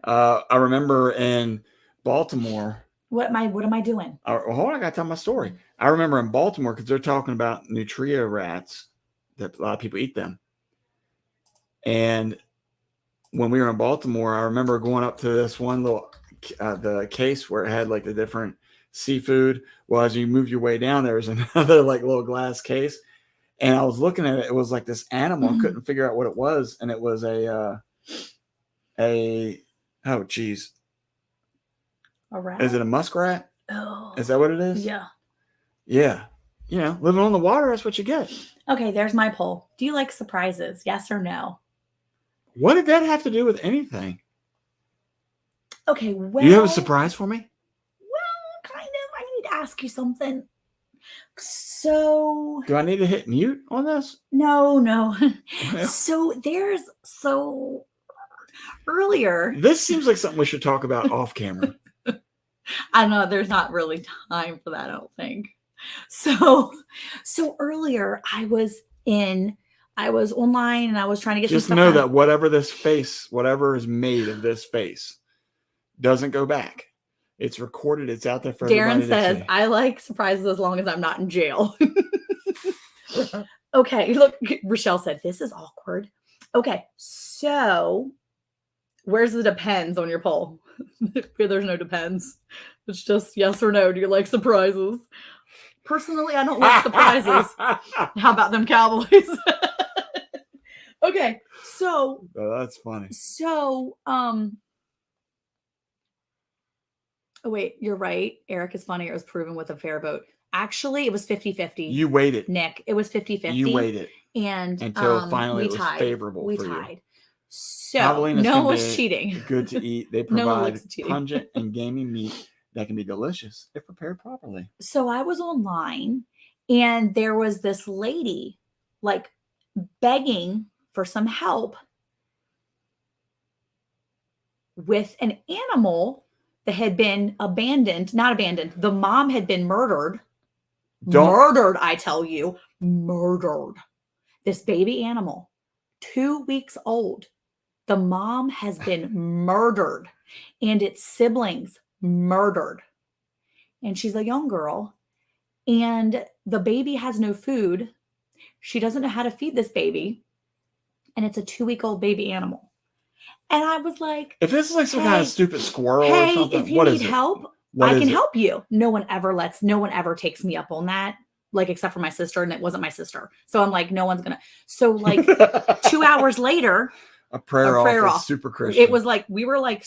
I remember in Baltimore. What am I doing? Hold on, I gotta tell my story. I remember in Baltimore because they're talking about nutria rats that a lot of people eat them. And when we were in Baltimore, I remember going up to this one little the case where it had like the different seafood. Well, as you move your way down, there was another like little glass case, and I was looking at it. It was like this animal. I couldn't figure out what it was, and it was a oh geez, A rat? is it a muskrat? Oh, Is that what it is? yeah. Yeah. You know, living on the water, that's what you get. Okay, there's my poll. Do you like surprises? Yes or no? What did that have to do with anything? Okay, well. You have a surprise for me? Well, kind of. I need to ask you something. So. Do I need to hit mute on this? No. Yeah. So earlier. This seems like something we should talk about off camera. I know there's not really time for that, I don't think. So earlier I was online and I was trying to get Just some know stuff that whatever is made of this face, doesn't go back. It's recorded. It's out there for everybody Darren says, to see. I like surprises as long as I'm not in jail. Okay, look, Rochelle said, this is awkward. Okay, so where's the depends on your poll? There's no depends. It's just yes or no. Do you like surprises? Personally, I don't like surprises. How about them Cowboys? Okay, so Oh, that's funny. oh wait, you're right. Eric is funny. It was proven with a fair vote. Actually, it was 50-50. You waited. Nick, it was 50-50. You waited And until finally we it was tied. favorable We for you. tied. So Javelinas no can one was be cheating. Good to eat. They No one provide likes cheating. pungent and gamey meat that can be delicious if prepared properly. So I was online and there was this lady like begging for some help with an animal that had been not abandoned. The mom had been murdered. Murdered, I tell you, murdered. This baby animal, 2 weeks old. The mom has been murdered and its siblings murdered. And she's a young girl and the baby has no food. She doesn't know how to feed this baby. And it's a 2-week-old baby animal. And I was like, If this is like some kind of stupid squirrel or hey, something, if you what need is it? help, What I is can it? help you. No one ever takes me up on that. Like, except for my sister, and it wasn't my sister. So I'm like, no one's gonna. So like 2 hours later, a prayer off is super Christian. it was like we were like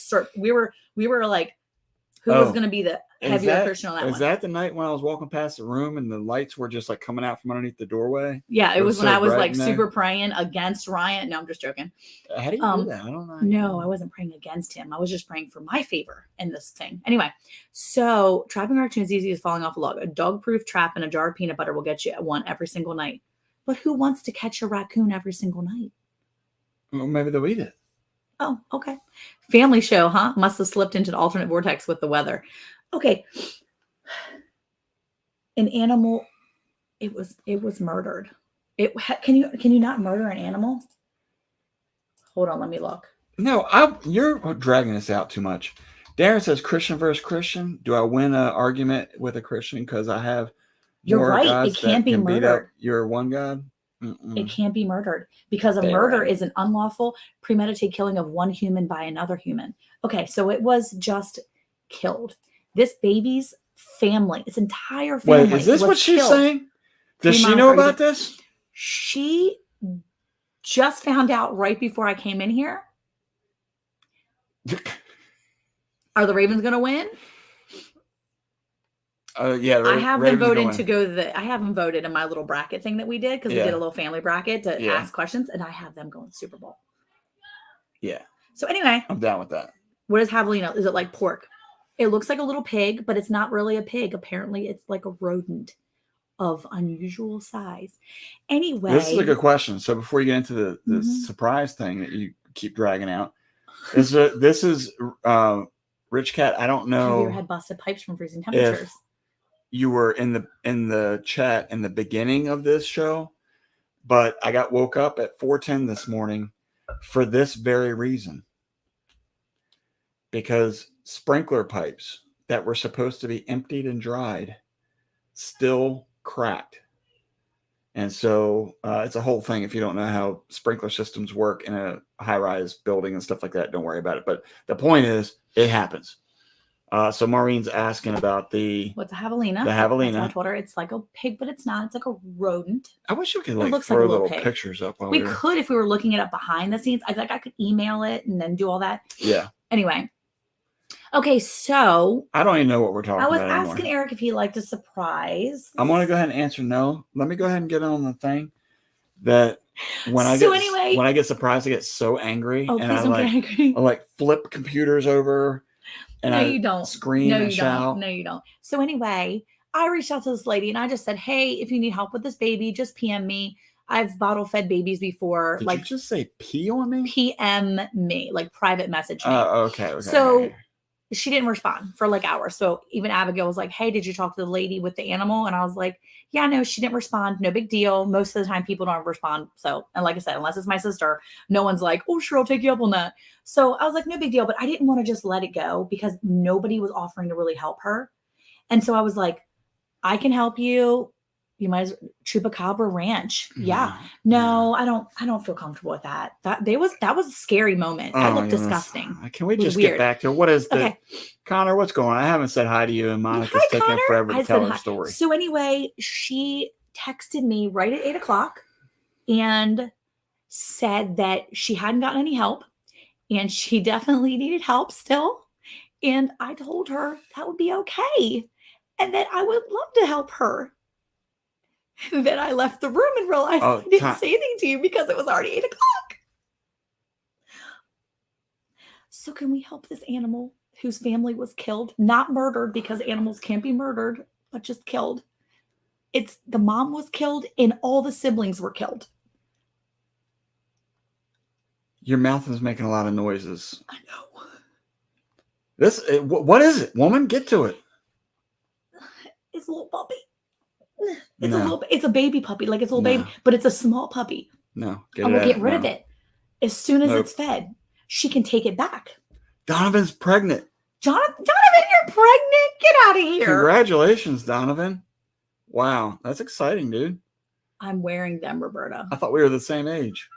who was gonna be the heavier Christian on that one? Is that the night when I was walking past the room and the lights were just like coming out from underneath the doorway? Yeah, it It was was when so I was bright like in there. super praying against Ryan. No, I'm just joking. How do you do that? I don't know. No, I wasn't praying against him. I was just praying for my favor in this thing. Anyway, so trapping a raccoon is easy as falling off a log. A dog-proof trap and a jar of peanut butter will get you one every single night. But who wants to catch a raccoon every single night? Well, maybe they'll eat it. Oh, okay. Family show, huh? Must have slipped into the alternate vortex with the weather. Okay. An animal, it was murdered. Can you not murder an animal? Hold on, let me look. No, you're dragging this out too much. Darren says Christian versus Christian. Do I win an argument with a Christian because I have You're more right. gods It can't that be can beat up murdered. your one god? Mm-mm. It can't be murdered because a Darren. murder is an unlawful, premeditated killing of one human by another human. Okay, so it was just killed. This baby's family, its entire family. Wait, is this was what she's killed. saying? Does she know about this? She just found out right before I came in here. Are the Ravens going to win? Yeah, I have them Ravens voted going. to go to the. I have them voted in my little bracket thing that we did because we Yeah. did a little family bracket to Yeah. ask questions, and I have them going to the Super Bowl. Yeah, So anyway, I'm down with that. what is javelina? Is it like pork? It looks like a little pig, but it's not really a pig. Apparently, it's like a rodent of unusual size. Anyway, This is a good question. So before you get into the Mhm. surprise thing that you keep dragging out, this is Rich Cat. I don't have you ever know had busted pipes from freezing temperatures? if you were in the chat in the beginning of this show, but I got woke up at 4:10 this morning for this very reason. Because sprinkler pipes that were supposed to be emptied and dried still cracked. And so it's a whole thing. If you don't know how sprinkler systems work in a high-rise building and stuff like that, don't worry about it. But the point is, it happens. So Maureen's asking about What's a javelina? The That's what I javelina. told her. It's like a pig, but it's not. It's like a rodent. I wish we could It looks like throw a little little pig. pictures up while We were. could if we were looking it up behind the scenes. I could email it and then do all that. Yeah. Anyway. Okay, so I don't even know what we're talking I was about asking anymore. Eric if he liked a surprise. I'm going to go ahead and answer no. Let me go ahead and get on the thing that when I So get anyway- when I get surprised, I get so angry Oh, and please I don't get angry. I flip computers over and No, I you don't. scream No, and you shout. don't. No, you don't. So anyway, I reached out to this lady and I just said, hey, if you need help with this baby, just PM me. I've bottle fed babies before. Did like you just say pee on me? PM me, like private message me. Okay. So okay. she didn't respond for like hours. So even Abigail was like, hey, did you talk to the lady with the animal? And I was like, yeah, no, she didn't respond. No big deal. Most of the time people don't respond. So, and like I said, unless it's my sister, no one's like, oh, sure, I'll take you up on that. So I was like, no big deal. But I didn't want to just let it go because nobody was offering to really help her. And so I was like, I can help you. You might as Chupacabra Ranch. Yeah. No, I don't feel comfortable with that. That was a scary moment. That looked disgusting. Can we It was just weird. get back to what is the Okay. Connor? What's going on? I haven't said hi to you, and Monica's Hi, taking Connor. forever I to tell said her hi. story. So anyway, she texted me right at 8:00 and said that she hadn't gotten any help and she definitely needed help still. And I told her that would be okay and that I would love to help her. And then I left the room and realized I didn't say anything to you because it was already 8:00. So can we help this animal whose family was killed? Not murdered because animals can't be murdered, but just killed. It's the mom was killed and all the siblings were killed. Your mouth is making a lot of noises. I know. What is it, woman? Get to it. It's a little puppy. No. It's a baby puppy, like it's a little baby, but it's a small puppy. No, I will get rid of no. it as soon as Nope. it's fed. She can take it back. Donovan's pregnant. Donovan, you're pregnant. Get out of here. Congratulations, Donovan. Wow, that's exciting, dude. I'm wearing them, Roberta. I thought we were the same age.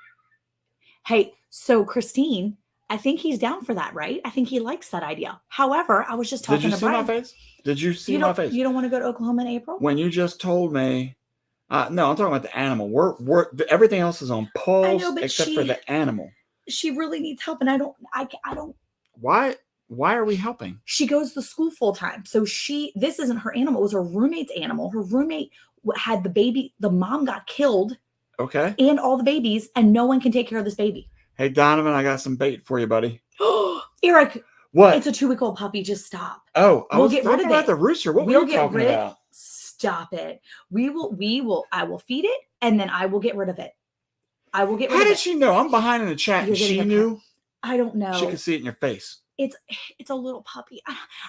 Hey, so Christine, I think he's down for that, right? I think he likes that idea. However, I was just talking Did you to see my Brian. face? Did you see my face? You don't want to go to Oklahoma in April? When you just told me, no, I'm talking about the animal. Everything else is on pause but except for the animal. She really needs help, and I don't. Why are we helping? She goes to school full time, so this isn't her animal. It was her roommate's animal. Her roommate had the baby. The mom got killed. Okay. And all the babies, and no one can take care of this baby. Hey, Donovan, I got some bait for you, buddy. Eric, what? It's a 2-week-old puppy. Just stop. Oh, we'll get rid of about it. the rooster. What were you talking about? Stop it. I will feed it, and then I will get rid of it. I will get rid How of did it. she know? I'm behind in the chat. You're And getting she a pet. knew. I don't know. She could see it in your face. It's a little puppy.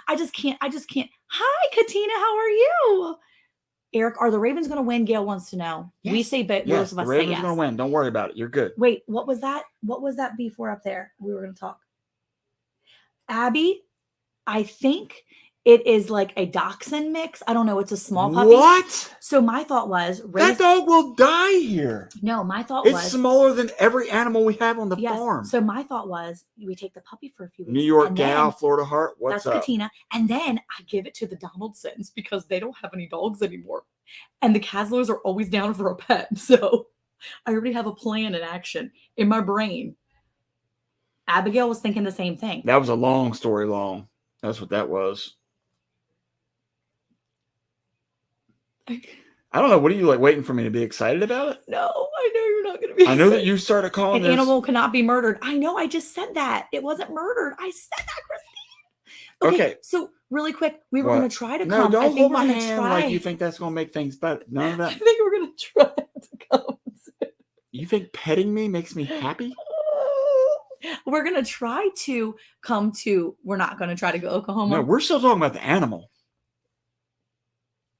I just can't. Hi, Katina. How are you? Eric, are the Ravens going to win? Gail wants to know. Yes. We say, but Yes, most of the us say Ravens yes. are going to win. Don't worry about it. You're good. Wait, what was that? What was that before up there? We were going to talk. Abby, I think it is like a dachshund mix. I don't know. It's a small puppy. What? So my thought was, That dog will die here. No, my thought It's was smaller than every animal we have on the yes. farm. So my thought was, we take the puppy for a few weeks. New York and gal, then, Florida heart. What's that's up? Katina. And then I give it to the Donaldsons because they don't have any dogs anymore. And the Caslers are always down for a pet. So I already have a plan in action in my brain. Abigail was thinking the same thing. That was a long story long. That's what that was. I don't know. What are you like waiting for me to be excited about it? No, I know you're not going to be I know that excited. you started calling An this. animal cannot be murdered. I know. I just said that. It wasn't murdered. I said that, Christine. Okay. So really quick, we were What? going to try to No, come. I don't think hold we're my gonna hand try. like you think that's going to make things better. None of I that. think we're going to try to come. You think petting me makes me happy? We're going to try to come to, we're not going to try to go Oklahoma No, we're still talking about the animal.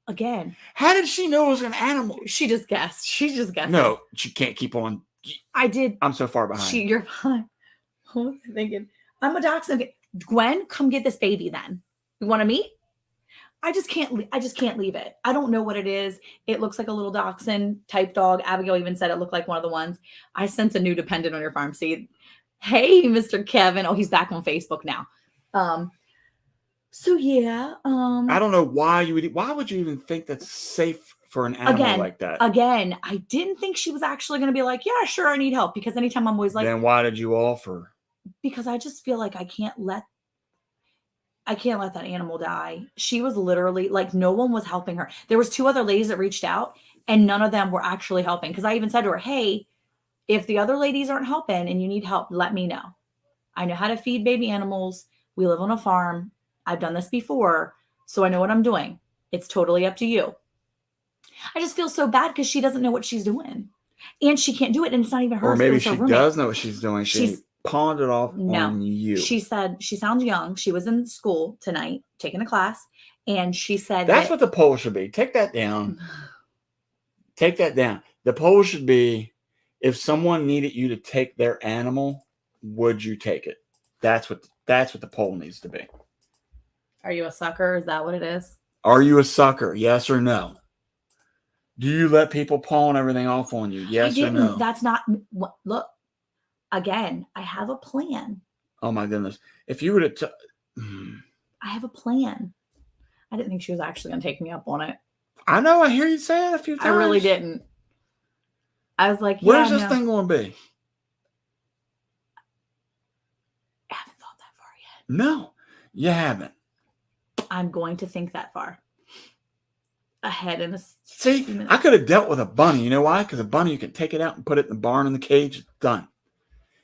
again. How did she know it was an animal? She just guessed. She just guessed. No, she can't keep on. I did. I'm so far behind. You're fine. What was I thinking? I'm a dachshund. Gwen, come get this baby then. You want to meet? I just can't leave it. I don't know what it is. It looks like a little dachshund type dog. Abigail even said it looked like one of the ones. I sense a new dependent on your farm. See, hey, Mr. Kevin. Oh, he's back on Facebook now. So yeah. I don't know why why would you even think that's safe for an animal like that? Again, I didn't think she was actually going to be like, yeah, sure, I need help. Because anytime I'm always like, then why did you offer? Because I just feel like I can't let that animal die. She was literally like, no one was helping her. There was 2 other ladies that reached out and none of them were actually helping. Because I even said to her, hey, if the other ladies aren't helping and you need help, let me know. I know how to feed baby animals. We live on a farm. I've done this before, so I know what I'm doing. It's totally up to you. I just feel so bad because she doesn't know what she's doing. And she can't do it. And it's not even her. Or maybe it's her she roommate. does know what she's doing. She pawned it off on you. She said she sounds young. She was in school tonight taking a class. And she said that's what the poll should be. Take that down. Take that down. The poll should be, if someone needed you to take their animal, would you take it? That's what the poll needs to be. Are you a sucker? Is that what it is? Are you a sucker? Yes or no? Do you let people pawn everything off on you? Yes or no? That's not what. Look, again, I have a plan. Oh my goodness! If you were to, I have a plan. I didn't think she was actually going to take me up on it. I know. I hear you say it a few times. I really didn't. I was like, where's this thing going to be? I haven't thought that far yet. No, you haven't. I'm going to think that far ahead in a See, I could have dealt with a bunny. You know why? Because a bunny, you can take it out and put it in the barn in the cage. It's done.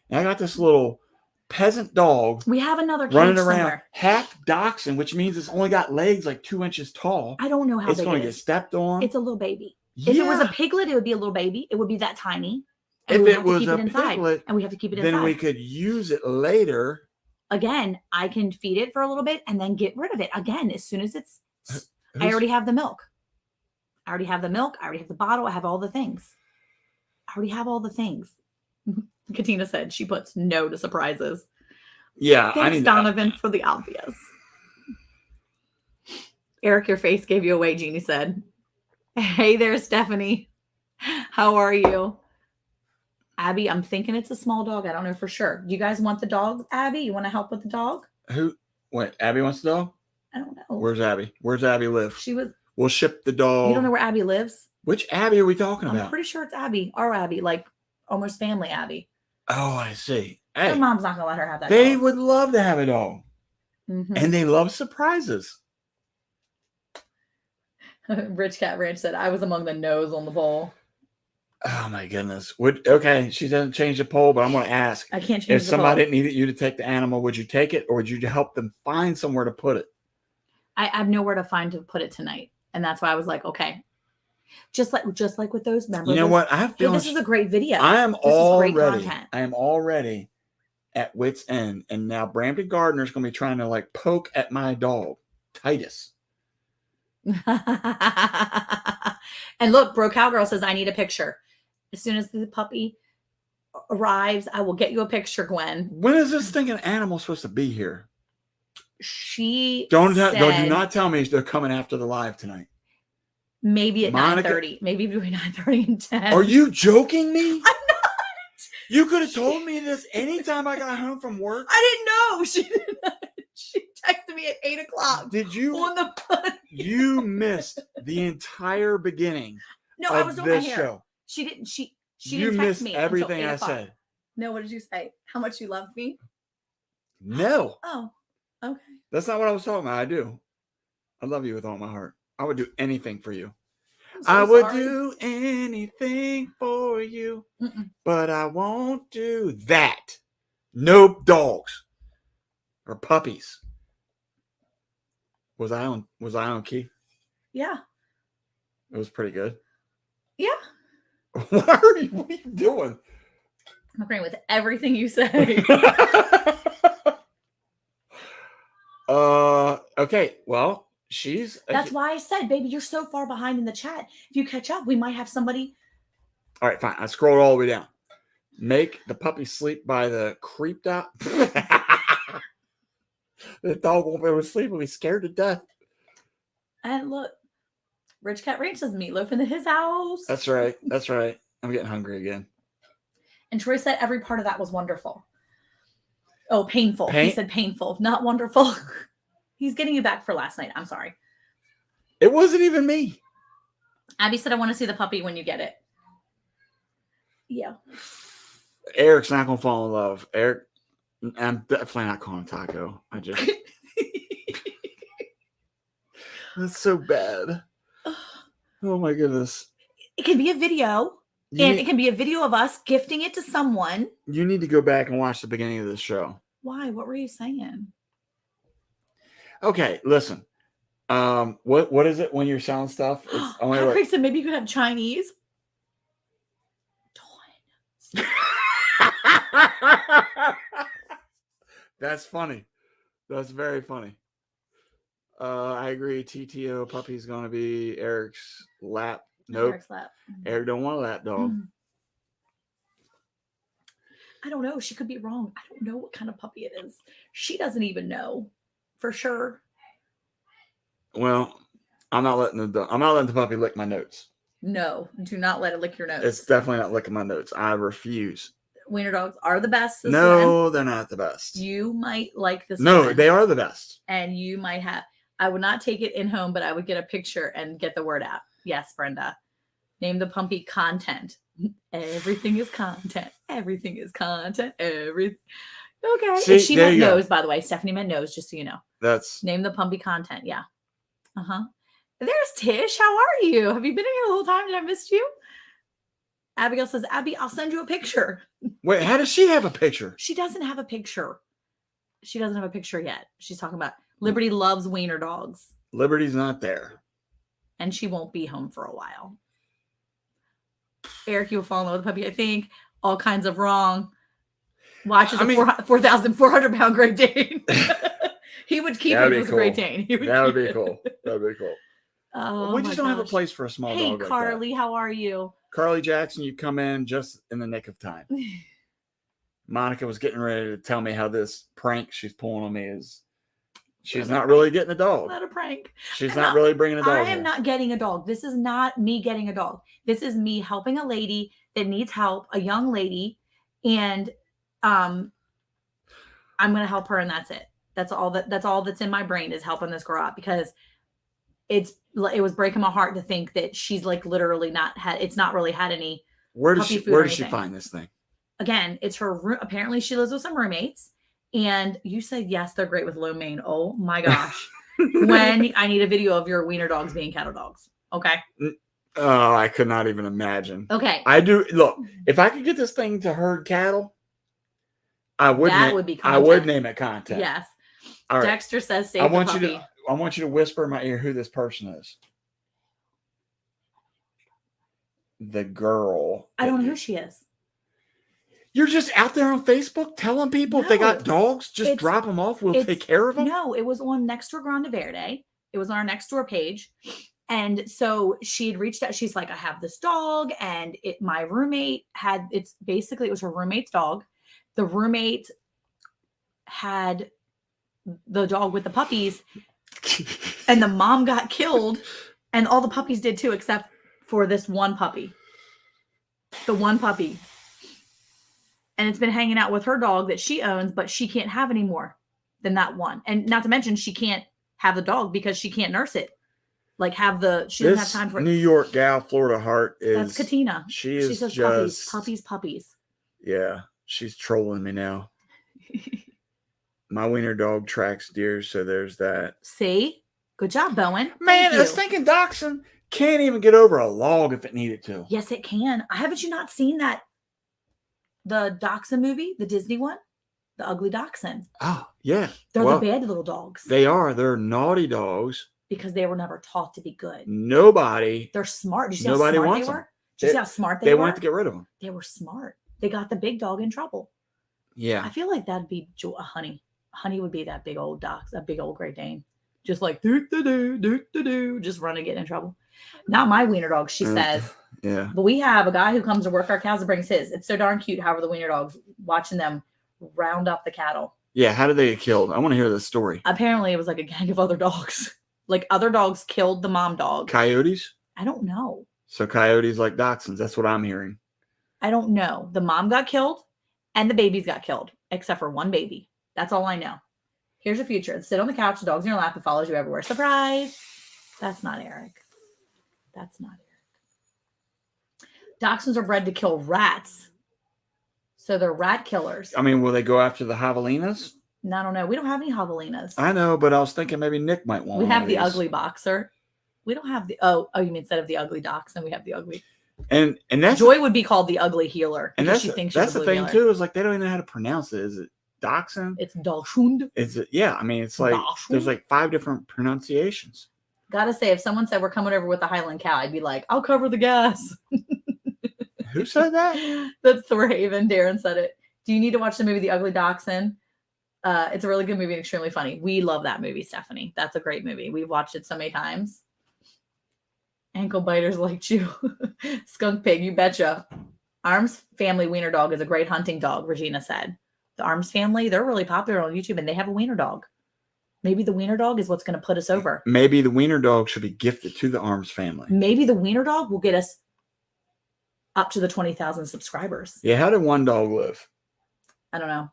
And I got this little peasant dog. We have another cage running around, somewhere. half dachshund, which means it's only got legs like 2 inches tall. I don't know how it's big going it to is. get stepped on. It's a little baby. Yeah. If it was a piglet, it would be a little baby. It would be that tiny. If it was a piglet, and we have to keep it inside. then we could use it later. Again, I can feed it for a little bit and then get rid of it. Again, as soon as it's, I already have the milk. I already have the milk. I already have the bottle. I have all the things. I already have all the things. Katina said she puts no to surprises. Yeah. Thanks, Donovan, for the obvious. Eric, your face gave you away, Jeannie said. Hey there, Stephanie. How are you? Abby, I'm thinking it's a small dog. I don't know for sure. Do you guys want the dog, Abby? You want to help with the dog? Wait, Abby wants the dog? I don't know. Where's Abby? Where's Abby live? We'll ship the dog. You don't know where Abby lives? Which Abby are we talking about? I'm pretty sure it's Abby. Our Abby, like almost family Abby. Oh, I see. Hey, her mom's not going to let her have that They dog. would love to have a dog. Mm-hmm. And they love surprises. Rich Cat Ranch said, I was among the no's on the poll. Oh, my goodness. Okay, she doesn't change the poll, but I'm going to ask. I can't change if the somebody poll. needed you to take the animal, would you take it, or would you help them find somewhere to put it? I have nowhere to find to put it tonight. And that's why I was like, okay. Just like with those members. You know what? I have Hey, feeling this is a great video. I am This is great already. content. I am already at wit's end, and now Brampton Gardner's going to be trying to like poke at my dog, Titus. And look, Bro Cowgirl says, I need a picture. As soon as the puppy arrives, I will get you a picture, Gwen. When is this stinking animal supposed to be here? She Do said not tell me they're coming after the live tonight. maybe at Monica- 9:30. Maybe between 9:30 and 10. Are you joking me? I'm not. You could have told me this anytime I got home from work. I didn't know. She did not. She texted me at 8 o'clock Did you? on the You missed the entire beginning No, I was of doing my this hair. show. She didn't. She You didn't text missed me until everything 8 I o'clock. said. No, what did you say? How much you loved me? No, Oh, okay. that's not what I was talking about. I do. I love you with all my heart. I would do anything for you. I'm so I would sorry. do anything for you, Mm-mm. but I won't do that. Nope, dogs or puppies. Was I on key? Yeah. It was pretty good. Yeah. What are you doing? I'm agreeing with everything you say. Okay. Well, That's why I said, baby, you're so far behind in the chat. If you catch up, we might have somebody. all right. Fine. I scrolled all the way down. Make the puppy sleep by the creeped out. The dog won't be able to sleep. He'll be scared to death. And look, Rich Cat Ranch says meatloaf in his house. That's right. That's right. I'm getting hungry again. And Troy said every part of that was wonderful. Oh, painful. He said painful, not wonderful. He's getting you back for last night. I'm sorry. It wasn't even me. Abby said, I want to see the puppy when you get it. Yeah. Eric's not going to fall in love. Eric, I'm definitely not calling him Taco. I just. That's so bad. Oh my goodness. It can be a video. It can be a video of us gifting it to someone. You need to go back and watch the beginning of this show. Why? What were you saying? Okay, listen. What is it when you're selling stuff? It's only like... Craig said maybe you could have Chinese. That's funny. That's very funny. I agree. TTO puppy's gonna be Eric's lap. Nope. Eric's lap. Eric don't want a lap dog. I don't know. She could be wrong. I don't know what kind of puppy it is. She doesn't even know for sure. Well, I'm not letting the puppy lick my notes. No, do not let it lick your nose. It's definitely not licking my notes. I refuse. Wiener dogs are the best. No, they're not the best. You might like this. No, one, they are the best. and you might have. I would not take it in home, but I would get a picture and get the word out. Yes, Brenda. Name the puppy content. Everything is content. Everything is content. Okay. See, She there meant you go. nose, by the way. Stephanie meant nose, just so you know. That's Name the puppy content. Yeah. Uh-huh. There's Tish. How are you? Have you been in here the whole time? Did I miss you? Abigail says, Abby, I'll send you a picture. wait. How does she have a picture? She doesn't have a picture. She doesn't have a picture yet. She's talking about Liberty loves wiener dogs. Liberty's not there. And she won't be home for a while. Eric, you will fall in love with the puppy, I think. All kinds of wrong. Watches a 4,400 pound Great Dane. He would keep it if it was a Great Dane. That would be cool. That would be cool. Oh, We just don't have a place for a small Hey, dog like Carly, that. how are you? Carly Jackson, you come in just in the nick of time. Monica was getting ready to tell me how this prank she's pulling on me is. She's not really getting a dog. Not a prank. She's not really bringing a dog. I am not getting a dog. This is not me getting a dog. This is me helping a lady that needs help, a young lady, and I'm going to help her, and that's it. That's all that's in my brain is helping this girl out, because it was breaking my heart to think that she's like literally it's not really had any. Where does puppy food or she anything. find this thing? Again, it's her room. Apparently she lives with some roommates, and you said, yes, they're great with low mane. Oh my gosh. When I need a video of your wiener dogs being cattle dogs. Okay. Oh, I could not even imagine. Okay. I do. Look, if I could get this thing to herd cattle, I would. That would be I content. would name it content. Yes. All right. Dexter says, save I the want puppy. you to whisper in my ear who this person is. the girl. I don't know who she is. You're just out there on Facebook telling people if they got No, dogs, just it's- drop them off. We'll it's- take care of them. No, it was on Nextdoor Grande Verde. It was on our Nextdoor page. And so she had reached out. She's like, I have this dog, and my roommate had, it was her roommate's dog. The roommate had the dog with the puppies, and the mom got killed, and all the puppies did too, except for this one puppy. The one puppy. And it's been hanging out with her dog that she owns, but she can't have any more than that one. And not to mention, she can't have the dog because she can't nurse it. Like she doesn't have time for it. New York gal, Florida Heart is. That's Katina. She is says just puppies. Yeah, she's trolling me now. My wiener dog tracks deer, so there's that. See? Good job, Bowen. Man, Thank a you. stinking dachshund can't even get over a log if it needed to. Yes, it can. Haven't you not seen that? The Dachshund movie, the Disney one? The Ugly Dachshund. Oh, yeah. They're Well, the bad little dogs. They are. They're naughty dogs. Because they were never taught to be good. Nobody. They're smart. Did you see Nobody how smart wants they them. were? Did you see how smart they They were? wanted to get rid of them. They were smart. They got the big dog in trouble. Yeah. I feel like that'd be a Honey. Honey would be that big old dachshund, a big old Great Dane. Just like do, just run and get in trouble. Not my wiener dog, she says. Yeah. But we have a guy who comes to work our cows and brings his. It's so darn cute. However, the wiener dogs, watching them round up the cattle. Yeah. How did they get killed? I want to hear this story. Apparently, it was like a gang of other dogs. Like other dogs killed the mom dog. Coyotes? I don't know. So coyotes like dachshunds. That's what I'm hearing. I don't know. The mom got killed and the babies got killed, except for one baby. That's all I know. Here's your future. Sit on the couch, the dog's in your lap, it follows you everywhere. Surprise. That's not Eric. That's not Eric. Dachshunds are bred to kill rats. So they're rat killers. I mean, will they go after the javelinas? And I don't know. We don't have any javelinas. I know, but I was thinking maybe Nick might want We one have of the these. ugly boxer. We don't have the you mean instead of the ugly dachshund, we have the ugly. And that's Joy would be called the ugly healer. and because that's she thinks that's she's a the blue thing healer. too, is like they don't even know how to pronounce it. Is it dachshund? It's Dachshund. Is it I mean it's like there's Dachshund? like 5 different pronunciations. Gotta say, if someone said we're coming over with the Highland cow, I'd be like, I'll cover the gas. Who said that? That's Thorhaven. Darren said it. Do you need to watch the movie The Ugly Dachshund? It's a really good movie and extremely funny. We love that movie, Stephanie. That's a great movie. We've watched it so many times. Ankle biters like you. Skunk pig, you betcha. Arms family wiener dog is a great hunting dog, Regina said. The Arms family, they're really popular on YouTube and they have a wiener dog. Maybe the wiener dog is what's going to put us over. Maybe the wiener dog should be gifted to the Arms family. Maybe the wiener dog will get us up to the 20,000 subscribers. Yeah, how did one dog live? I don't know.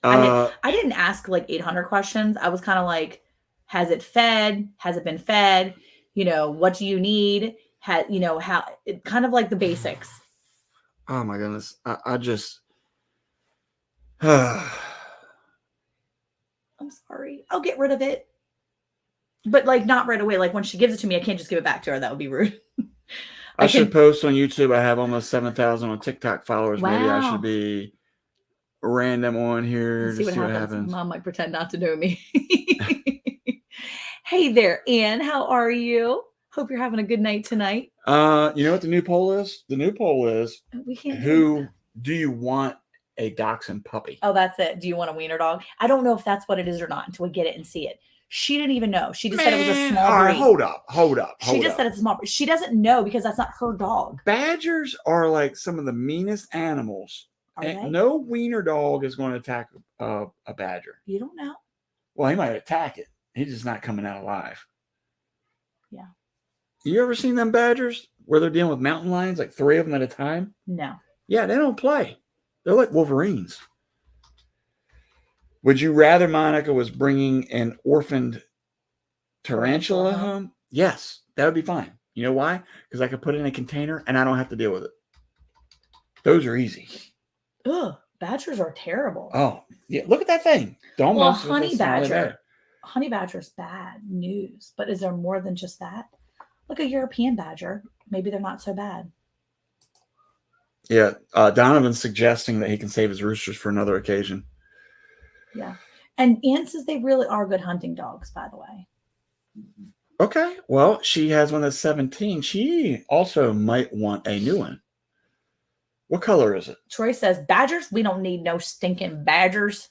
Uh, I didn't ask like 800 questions. I was kind of like, has it fed? Has it been fed? You know, what do you need? How kind of like the basics. oh my goodness. I just I'm sorry. I'll get rid of it. But like not right away. Like when she gives it to me, I can't just give it back to her. That would be rude. I should post on YouTube. I have almost 7,000 on TikTok followers. Maybe I Wow. should be random on here Let's to see see what what happens. happens. Mom might pretend not to know me. Hey there, Ann. How are you? Hope you're having a good night tonight. You know what the new poll is? The new poll is We can't. who do you want a dachshund puppy? Oh, that's it. Do you want a wiener dog? I don't know if that's what it is or not until we get it and see it. She didn't even know. She just said it was a small all right, breed. hold up. She just said it's a small breed. She doesn't know because that's not her dog. Badgers are like some of the meanest animals. Are And they? no wiener dog is going to attack a badger. You don't know. Well, he might attack it. He's just not coming out alive. Yeah. You ever seen them badgers where they're dealing with mountain lions, like 3 of them at a time? No. Yeah, they don't play. They're like Wolverines. Would you rather Monica was bringing an orphaned tarantula Tarantula. home? Yes, that would be fine. You know why? Because I could put it in a container and I don't have to deal with it. Those are easy. Ugh, badgers are terrible. Oh, yeah. Look at that thing. Don't Well, mess with honey this smiley badger. bear. Honey badger's bad news, but is there more than just that? Look at European badger. Maybe they're not so bad. Yeah, Donovan's suggesting that he can save his roosters for another occasion. Yeah. And Ann says they really are good hunting dogs, by the way. Okay. Well, she has one that's 17. She also might want a new one. What color is it? Troy says, Badgers? We don't need no stinking Badgers.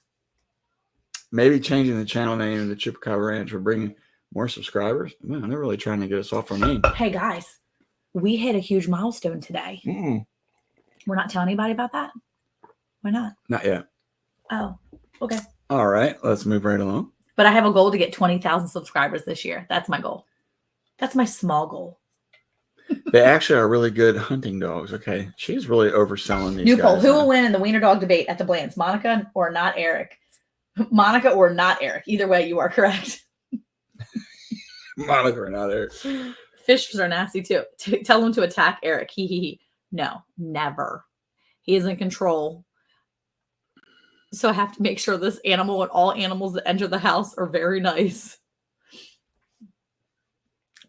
Maybe changing the channel name to the Chupacabra Ranch will bring more subscribers. Man, they're really trying to get us off our name. Hey, guys, we hit a huge milestone today. We're not telling anybody about that? Why not? Not yet. Oh, okay. All right. Let's move right along. But I have a goal to get 20,000 subscribers this year. That's my goal. That's my small goal. They actually are really good hunting dogs. Okay. She's really overselling these New guys. poll. Who now. will win in the wiener dog debate at the Blands? Monica or not Eric? Monica or not Eric. Either way, you are correct. Monica or not Eric. Fishers are nasty too. Tell him to attack Eric. He. No, never. He is in control. So I have to make sure this animal and all animals that enter the house are very nice.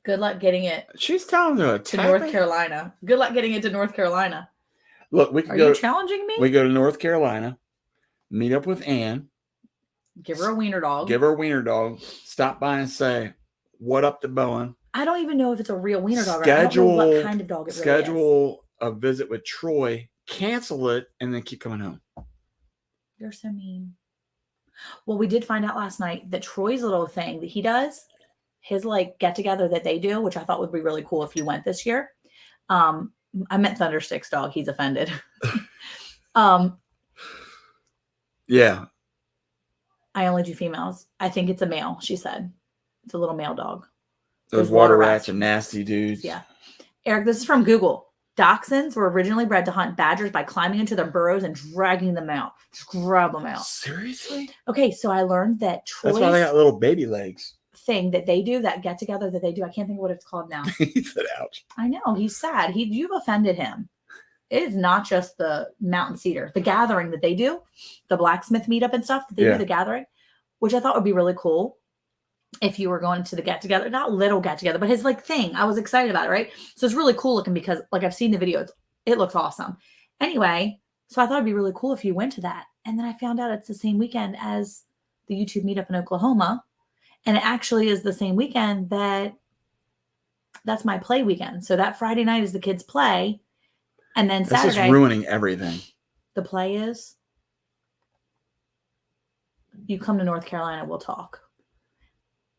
Good luck getting it She's telling them to to attack North me? Carolina. Good luck getting it to North Carolina. Look, we can Are go. you challenging me? We go to North Carolina, meet up with Ann, Give her a wiener dog. give her a wiener dog, stop by and say, "What up to Bowen?" I don't even know if it's a real wiener dog. I don't know what kind of dog it really is. Schedule a visit with Troy, cancel it, and then keep coming home. You're so mean. Well, we did find out last night that Troy's little thing that he does, his like get together that they do, which I thought would be really cool if you went this year. I meant Thundersticks dog. He's offended. Yeah. I only do females. I think it's a male, she said. It's a little male dog. Those Those water water rats are nasty dudes. Yeah. Eric, this is from Google. Dachshunds were originally bred to hunt badgers by climbing into their burrows and dragging them out. Just grab them out. Seriously? Okay, so I learned that That's why they Troy's got little baby legs. thing that they do, that get together that they do, I can't think of what it's called now. He said, ouch. I know, he's sad. You've offended him. It is not just the mountain cedar, the gathering that they do, the blacksmith meetup and stuff that they Yeah. do, the gathering, which I thought would be really cool if you were going to the get together, not little get together, but his like thing. I was excited about it, right? So it's really cool looking because like I've seen the video, it looks awesome. Anyway, so I thought it'd be really cool if you went to that. And then I found out it's the same weekend as the YouTube meetup in Oklahoma. And it actually is the same weekend that's my play weekend. So that Friday night is the kids' play. And then This Saturday, is ruining everything. the play is. You come to North Carolina, we'll talk.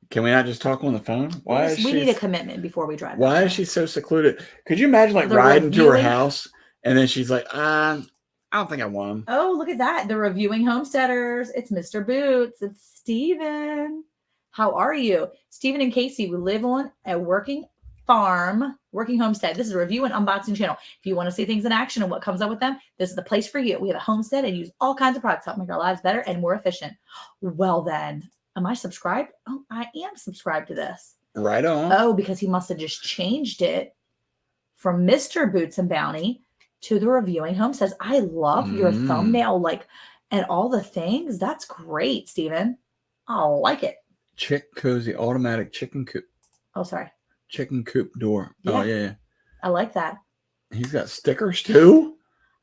Can we not just talk on the phone? Why is we she? need a commitment before we drive. Why there. is she so secluded? Could you imagine like The riding to her reviewing- house and then she's like, I don't think I want him. Oh, look at that. The reviewing homesteaders. It's Mr. Boots. It's Steven. How are you? Steven and Casey, we live on a working farm, working homestead. This is a review and unboxing channel. If you want to see things in action and what comes up with them, this is the place for you. We have a homestead and use all kinds of products to help make our lives better and more efficient. Well then, am I subscribed? Oh, I am subscribed to this. Right on. Oh, because he must have just changed it from Mr. Boots and Bounty to the reviewing homesteads. I love your thumbnail, like, and all the things. That's great, Steven. I like it. Chick Cozy automatic chicken coop. Oh, sorry. Chicken coop door. Oh, Yeah. yeah. I like that. He's got stickers too.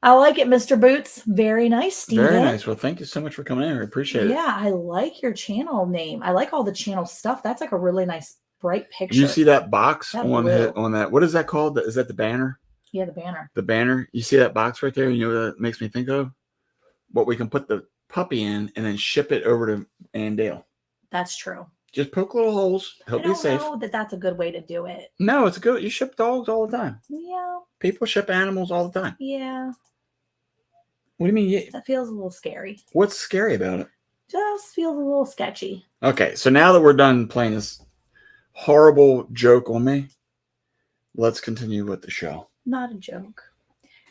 I like it, Mr. Boots. Very nice, Steven. Very nice. Well, thank you so much for coming in. I appreciate it. Yeah, I like your channel name. I like all the channel stuff. That's like a really nice, bright picture. You see that box That on blue. on that? What is that called? Is that the banner? Yeah, the banner. The banner. You see that box right there? You know what that makes me think of? What we can put the puppy in and then ship it over to Andale. That's true. Just poke little holes. I Help you don't safe. know that that's a good way to do it. No, it's good. You ship dogs all the time. Yeah, People ship animals all the time. yeah. What do you mean? That feels a little scary. What's scary about it? Just feels a little sketchy. Okay, so now that we're done playing this horrible joke on me, let's continue with the show. Not a joke.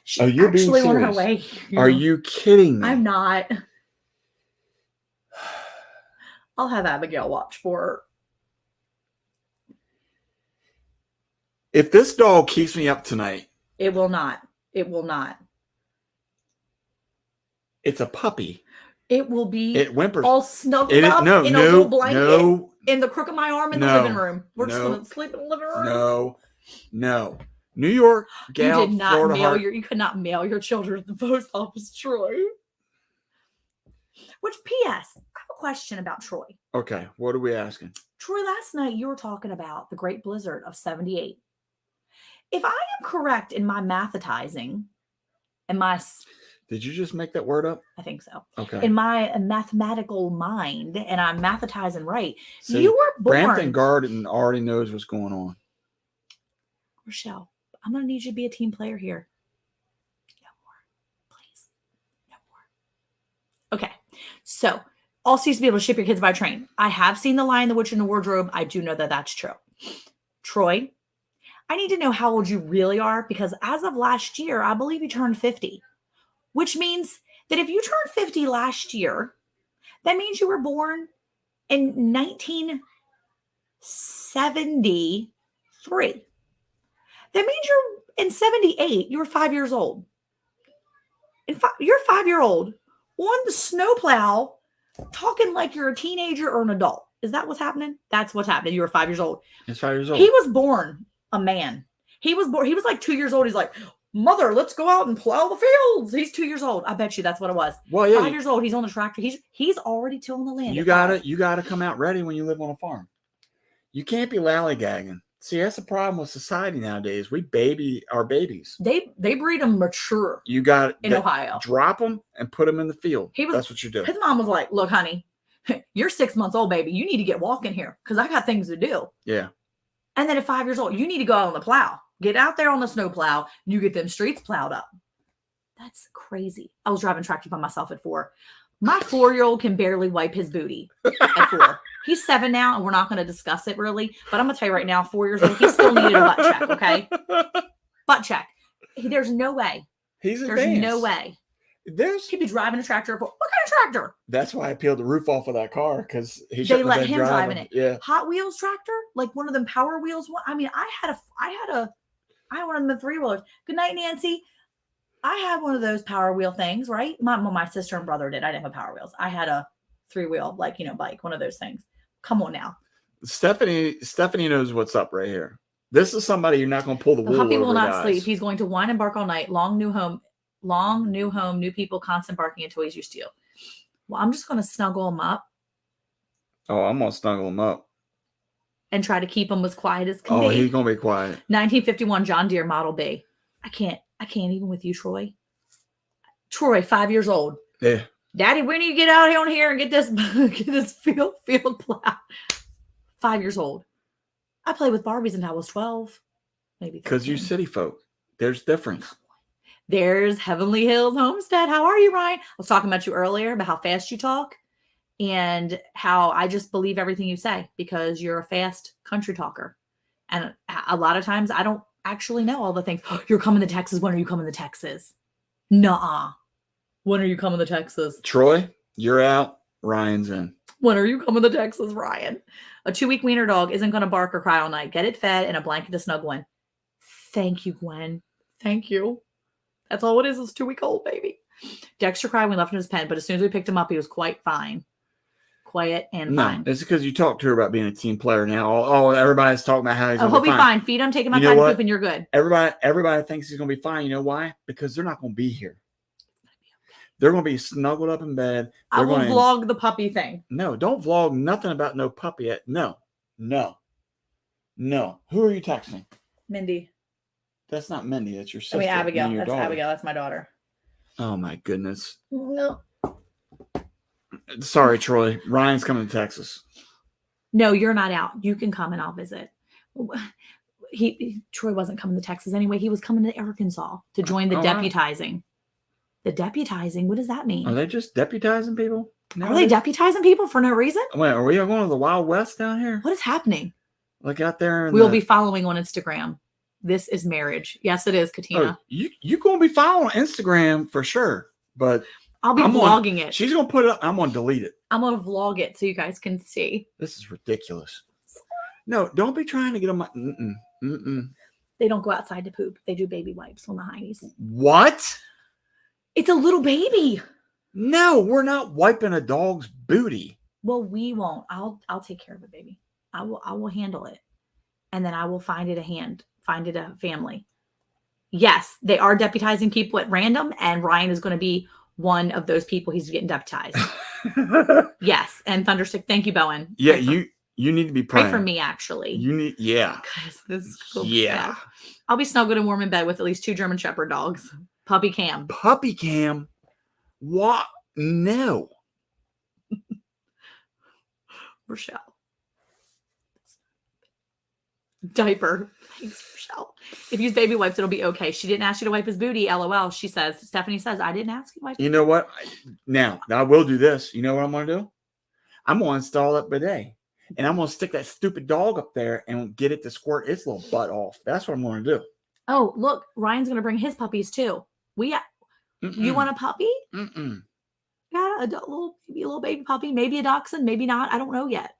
She's Oh, you're being actually on her serious. way here. Are you kidding me? I'm not. I'll have Abigail watch for her. If this dog keeps me up tonight, It will not. It will not. it's a puppy. It will be It whimpers. all snuggled It is, up no, in a little no, blanket no, in the crook of my arm in the No. living room. We're just No. going to sleep in the living room. no. New York, You gal, did not Florida mail heart. you could not mail your children to the post office, Troy. Which, P.S., I have a question about Troy. Okay, what are we asking? Troy, last night you were talking about the Great Blizzard of 78. If I am correct in my mathetizing and Did you just make that word up? I think so. Okay. In my mathematical mind, and I'm mathetizing right, See, you were born. Brampton Garden already knows what's going on. Rochelle, I'm going to need you to be a team player here. No more. Please. No more. Okay. So, also used to be able to ship your kids by train. I have seen The Lion, the Witch, and the Wardrobe. I do know that that's true. Troy, I need to know how old you really are, because as of last year, I believe you turned 50, which means that if you turned 50 last year, that means you were born in 1973. That means you're in 78, you were 5 years old. You're 5-year-old on the snowplow talking like you're a teenager or an adult. Is that what's happening? That's what's happening. You were 5 years old. He's 5 years old. He was born a man. He was like 2 years old. He's like, mother, let's go out and plow the fields. He's 2 years old. I bet you that's what it was. Well, yeah. 5 years old. He's on the tractor. He's already tilling the land. You gotta come out ready when you live on a farm. You can't be lollygagging. See, that's the problem with society nowadays. We baby our babies. They breed them mature. You got in Ohio. Drop them and put them in the field. That's what you do. His mom was like, look, honey, you're 6 months old, baby. You need to get walking here because I got things to do. Yeah. And then at 5 years old, you need to go out on the plow. Get out there on the snow plow. And you get them streets plowed up. That's crazy. I was driving tractor by myself at 4. My 4-year-old can barely wipe his booty at 4. He's 7 now, and we're not going to discuss it really. But I'm going to tell you right now, 4 years old, he still needed a butt check, okay? Butt check. There's no way. There's no way. He'd be driving a tractor. What kind of tractor? That's why I peeled the roof off of that car, because they let him drive in it. Yeah. Hot Wheels tractor, like one of them Power Wheels. I mean, I had one of them 3-wheelers. Good night, Nancy. I had one of those Power Wheel things, right? My sister and brother did. I didn't have Power Wheels. I had a 3-wheel, bike, one of those things. Come on now. Stephanie knows what's up right here. This is somebody you're not going to pull the wool over. Puppy will not guys. sleep. He's going to whine and bark all night. Long, new home, new people, constant barking until he's used to you. Well, I'm just going to snuggle him up. Oh, I'm going to snuggle him up. And try to keep him as quiet as can be. Oh, he's going to be quiet. 1951 John Deere Model B. I can't even with you, Troy. Troy, 5 years old. Yeah. Daddy, we need to get out here and get this field plow. 5 years old. I played with Barbies until I was 12. Maybe 13. Because you city folk. There's difference. There's Heavenly Hills Homestead. How are you, Ryan? I was talking about you earlier about how fast you talk and how I just believe everything you say because you're a fast country talker. And a lot of times I don't actually know all the things. Oh, you're coming to Texas. When are you coming to Texas? Nuh-uh. When are you coming to Texas? Troy, you're out. Ryan's in. When are you coming to Texas, Ryan? A 2-week wiener dog isn't going to bark or cry all night. Get it fed and a blanket to snuggle in. Thank you, Gwen. Thank you. That's all it is. It's a 2-week-old baby. Dexter cried when we left in his pen, but as soon as we picked him up, he was quite fine. Quiet and fine. No, it's because you talked to her about being a team player now. Oh, everybody's talking about how he's going to be fine. Feed him, take him outside, poop, and you're good. Everybody thinks he's going to be fine. You know why? Because they're not going to be here. They're going to be snuggled up in bed. I will vlog the puppy thing. No, don't vlog nothing about no puppy yet. No. Who are you texting? Mindy. That's not Mindy. That's your sister. Abigail. That's daughter. Abigail. That's my daughter. Oh, my goodness. No. Sorry, Troy. Ryan's coming to Texas. No, you're not out. You can come and I'll visit. Troy wasn't coming to Texas anyway. He was coming to Arkansas to join the deputizing. Right. The deputizing? What does that mean? Are they just deputizing people? Are they deputizing people for no reason? Wait, are we going to the Wild West down here? What is happening? Like out there? We'll be following on Instagram. This is marriage. Yes, it is, Katina. Oh, you're going to be following Instagram for sure, but I'll be vlogging it. She's going to put it up. I'm going to delete it. I'm going to vlog it so you guys can see. This is ridiculous. No, don't be trying to get on my... They don't go outside to poop. They do baby wipes on the heinies. What? It's a little baby. No, we're not wiping a dog's booty. Well, we won't. I'll take care of it, baby. I will handle it. And then I will find it a family. Yes, they are deputizing people at random, and Ryan is going to be one of those people. He's getting deputized. Yes, and Thunderstick. Thank you, Bowen. Yeah, You need to be Pray praying. for me, actually. You need, yeah. Guys, this is so Yeah. bad. I'll be snuggled and warm in bed with at least 2 German Shepherd dogs. Puppy Cam. Puppy Cam. What? No. Rochelle. Diaper. Thanks, Rochelle. If you use baby wipes, it'll be okay. She didn't ask you to wipe his booty. LOL. She says, Stephanie says, I didn't ask you to wipe. You know what? Now I will do this. You know what I'm going to do? I'm going to install that bidet. And I'm going to stick that stupid dog up there and get it to squirt its little butt off. That's what I'm going to do. Oh, look. Ryan's going to bring his puppies too. You want a puppy? Mm-mm. Yeah, a little baby puppy. Maybe a dachshund. Maybe not. I don't know yet.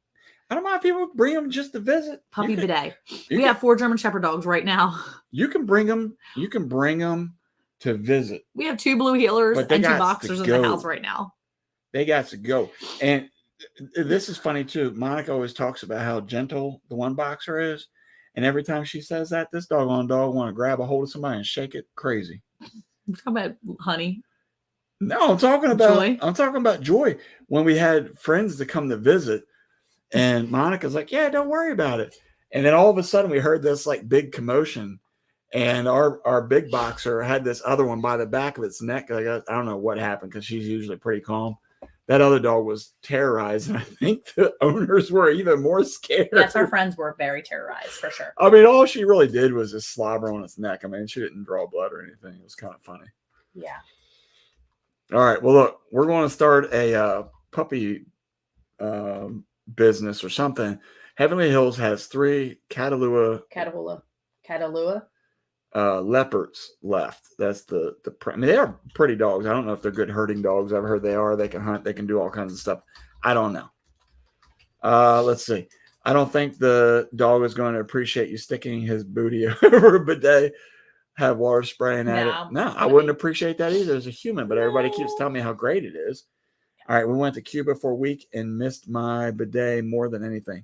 I don't mind if people bring them just to visit. Puppy bidet. We We have 4 German Shepherd dogs right now. You can bring them. You can bring them to visit. We have 2 blue healers But they and 2 gots to boxers in go. the house right now. They got to go. And this is funny too. Monica always talks about how gentle the one boxer is. And every time she says that, this doggone dog want to grab a hold of somebody and shake it crazy. I'm talking about Honey. No, I'm talking about Joy? I'm talking about Joy. When we had friends to come to visit, and Monica's like, "Yeah, don't worry about it." And then all of a sudden, we heard this like big commotion, and our big boxer had this other one by the back of its neck. Like, I don't know what happened because she's usually pretty calm. That other dog was terrorized, and I think the owners were even more scared. Yes, our friends were very terrorized for sure. I mean, all she really did was just slobber on its neck. I mean, she didn't draw blood or anything. It was kind of funny. Yeah. All right. Well, look, we're going to start a puppy business or something. Heavenly Hills has 3 Catalua leopards left. That's the I mean, they are pretty dogs. I don't know if they're good herding dogs. I've heard they are. They can hunt. They can do all kinds of stuff. I don't know. Let's see. I don't think the dog is going to appreciate you sticking his booty over a bidet, have water spraying at it. No, I wouldn't appreciate that either as a human, but everybody keeps telling me how great it is. All right, we went to Cuba for a week and missed my bidet more than anything.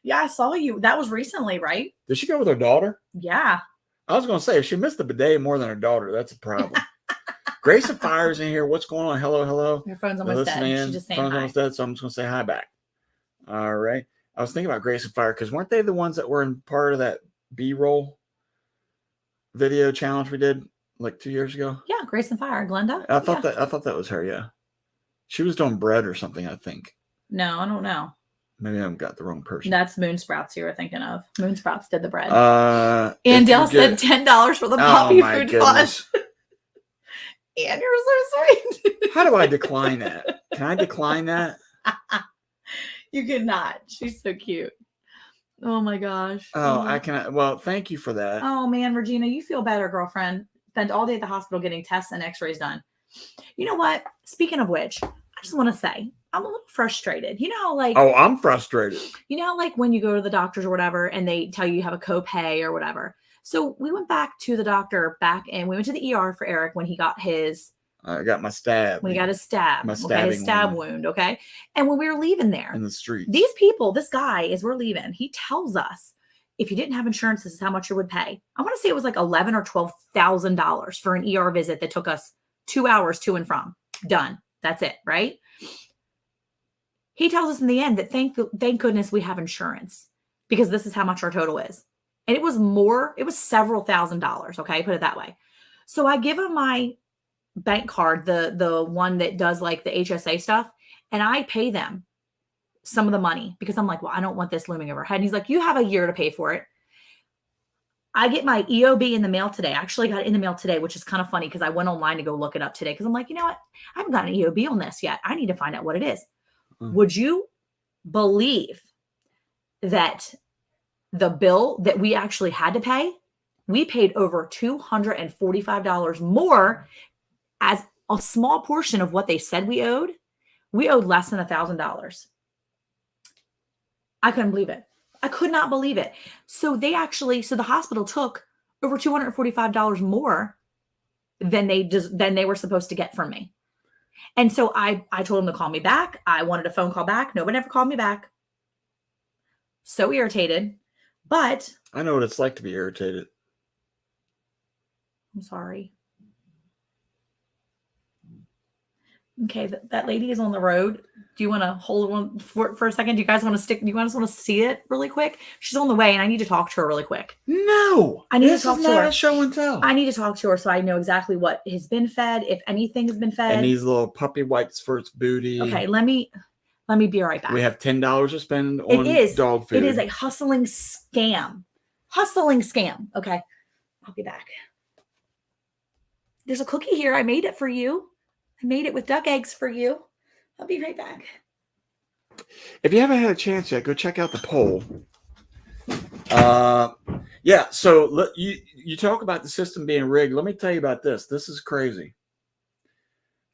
Yeah, I saw you. That was recently, right? Did she go with her daughter? Yeah. I was going to say, if she missed the bidet more than her daughter, that's a problem. Grace and Fire's in here. What's going on? Hello, hello. Your phone's almost dead. She's just saying Phone's hi. almost dead, so I'm just going to say hi back. All right. I was thinking about Grace and Fire because weren't they the ones that were in part of that B-roll video challenge we did like 2 years ago? Yeah, Grace and Fire, Glenda. I thought that was her. Yeah, she was doing bread or something. I think. No, I don't know. Maybe I've got the wrong person. That's Moon Sprouts you were thinking of. Moon Sprouts did the bread. And Dale said $10 for the puppy food fund. And you're so sweet. How do I decline that? Can I decline that? You could not. She's so cute. Oh my gosh. Oh, I can. Well, thank you for that. Oh man, Regina, you feel better, girlfriend. Spent all day at the hospital getting tests and x-rays done. You know what? Speaking of which, I just want to say I'm a little frustrated. You know how like Oh, I'm frustrated. You know how like when you go to the doctors or whatever and they tell you have a copay or whatever. So we went back to the doctor and we went to the ER for Eric when he got his I got my stab. When he got his stab. My his stab wound. Okay. And when we were leaving there in the street, these people, this guy, as we're leaving, he tells us if you didn't have insurance, this is how much you would pay. I want to say it was like $11,000 or $12,000 for an ER visit that took us 2 hours to and from. Done. That's it, right? He tells us in the end that thank goodness we have insurance because this is how much our total is. And it was several $1,000s. Okay. Put it that way. So I give him my bank card, the one that does like the HSA stuff, and I pay them some of the money because I'm like, well, I don't want this looming over our head. And he's like, you have a year to pay for it. I get my EOB in the mail today. I actually got it in the mail today, which is kind of funny because I went online to go look it up today because I'm like, you know what? I haven't got an EOB on this yet. I need to find out what it is. Would you believe that the bill that we actually had to pay, we paid over $245 more as a small portion of what they said we owed. We owed less than $1,000. I couldn't believe it. I could not believe it. So the hospital took over $245 more than they were supposed to get from me. And so I told him to call me back. I wanted a phone call back. Nobody ever called me back. So irritated, but I know what it's like to be irritated. I'm sorry. Okay, that lady is on the road. Do you want to hold on for a second? Do you guys want to stick? Do you guys want to see it really quick? She's on the way, and I need to talk to her really quick. No, I need to this talk is to not her. a show and tell. I need to talk to her so I know exactly what has been fed, if anything has been fed. And these little puppy wipes for its booty. Okay, let me be right back. We have $10 to spend on dog food. It is a hustling scam. Hustling scam. Okay, I'll be back. There's a cookie here. I made it for you. I made it with duck eggs for you. I'll be right back. If you haven't had a chance yet, go check out the poll. Yeah, so you talk about the system being rigged. Let me tell you about this. This is crazy.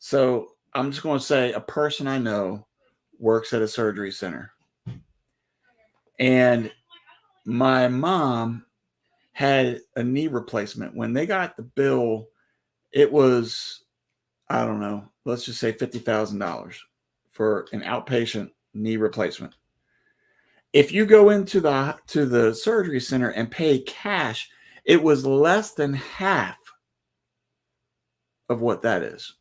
So I'm just going to say a person I know works at a surgery center. And my mom had a knee replacement. When they got the bill, it was, I don't know, let's just say $50,000 for an outpatient knee replacement. If you go into the surgery center and pay cash, it was less than half of what that is.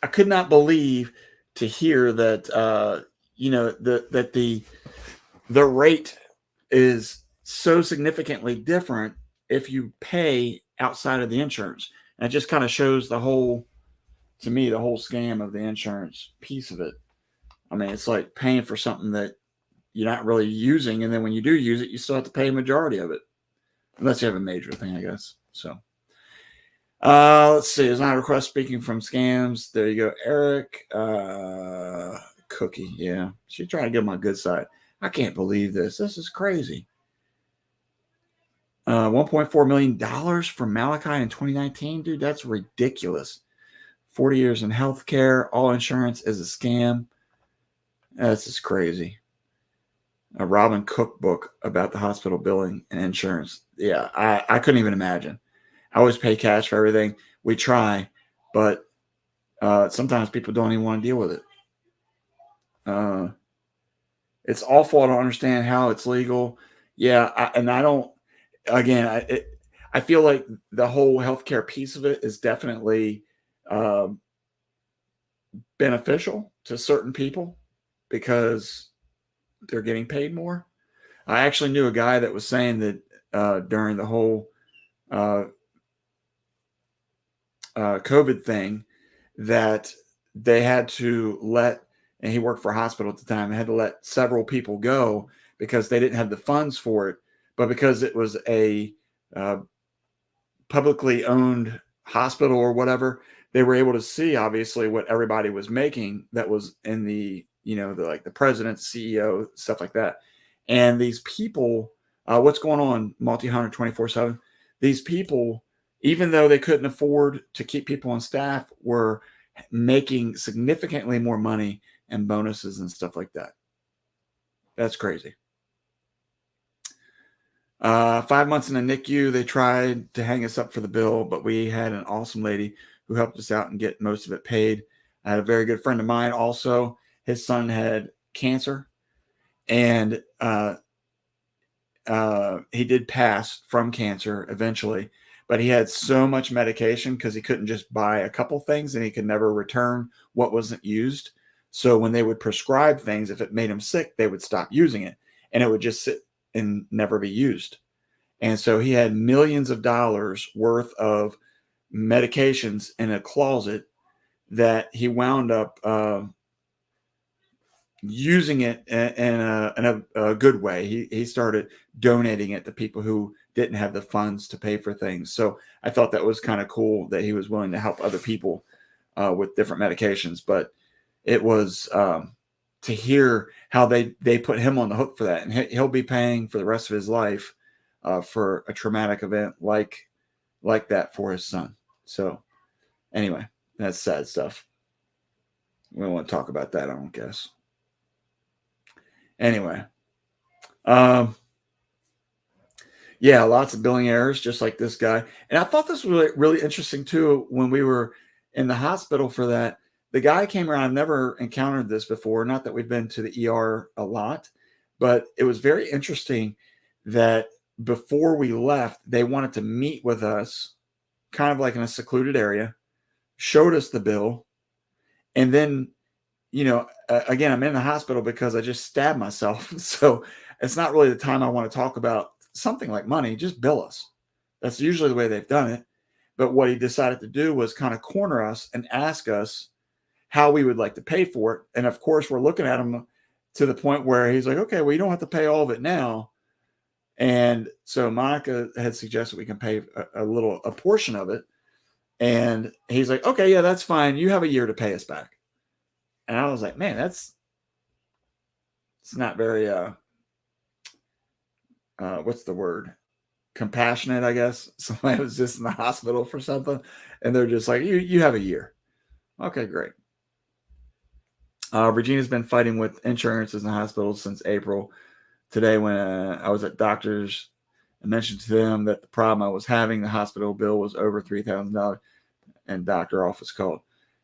I could not believe to hear that that the rate is so significantly different if you pay outside of the insurance. And it just kind of shows the whole scam of the insurance piece of it. I mean, it's like paying for something that you're not really using, and then when you do use it, you still have to pay a majority of it, unless you have a major thing, I guess. So, let's see. There's not a request speaking from scams. There you go, Eric. Cookie, yeah, she's trying to get on my good side. I can't believe this. This is crazy. $1.4 million from Malachi in 2019, dude. That's ridiculous. 40 years in healthcare. All insurance is a scam. That's just crazy. A Robin Cook book about the hospital billing and insurance. Yeah, I couldn't even imagine. I always pay cash for everything. We try, but sometimes people don't even want to deal with it. It's awful. I don't understand how it's legal. Yeah, I don't. Again, I feel like the whole healthcare piece of it is definitely beneficial to certain people because they're getting paid more. I actually knew a guy that was saying that during the whole COVID thing, that they had to let, and he worked for a hospital at the time, had to let several people go because they didn't have the funds for it. But because it was a publicly owned hospital or whatever, they were able to see obviously what everybody was making that was in the, the president, CEO, stuff like that. And these people, what's going on, Multi-Hunter 24/7, these people, even though they couldn't afford to keep people on staff, were making significantly more money and bonuses and stuff like that. That's crazy. 5 months in the NICU, they tried to hang us up for the bill, but we had an awesome lady who helped us out and get most of it paid. I had a very good friend of mine also. His son had cancer, and he did pass from cancer eventually, but he had so much medication because he couldn't just buy a couple things, and he could never return what wasn't used. So when they would prescribe things, if it made him sick, they would stop using it, and it would just sit and never be used. And so he had millions of dollars worth of medications in a closet that he wound up using it in a good way. He started donating it to people who didn't have the funds to pay for things. So I thought that was kind of cool that he was willing to help other people with different medications. But it was to hear how they put him on the hook for that, and he'll be paying for the rest of his life for a traumatic event like that for his son. So anyway, that's sad stuff. We don't want to talk about that, I don't guess. Anyway, yeah, lots of billing errors, just like this guy. And I thought this was really, really interesting too. When we were in the hospital for that, the guy came around. I've never encountered this before. Not that we've been to the ER a lot, but it was very interesting that before we left, they wanted to meet with us, kind of like in a secluded area, showed us the bill, And then, again, I'm in the hospital because I just stabbed myself. So it's not really the time I want to talk about something like money. Just bill us. That's usually the way they've done it. But what he decided to do was kind of corner us and ask us how we would like to pay for it. And of course, we're looking at him to the point where he's like, okay, well, you don't have to pay all of it now. And so Monica had suggested we can pay a portion of it. And he's like, okay, yeah, that's fine. You have a year to pay us back. And I was like, man, it's not very, what's the word? Compassionate, I guess. Somebody was just in the hospital for something. And they're just like, you have a year. Okay, great. Regina's been fighting with insurances in hospitals since April. Today, when I was at doctors, I mentioned to them that the problem I was having, the hospital bill was over $3,000, and doctor office called.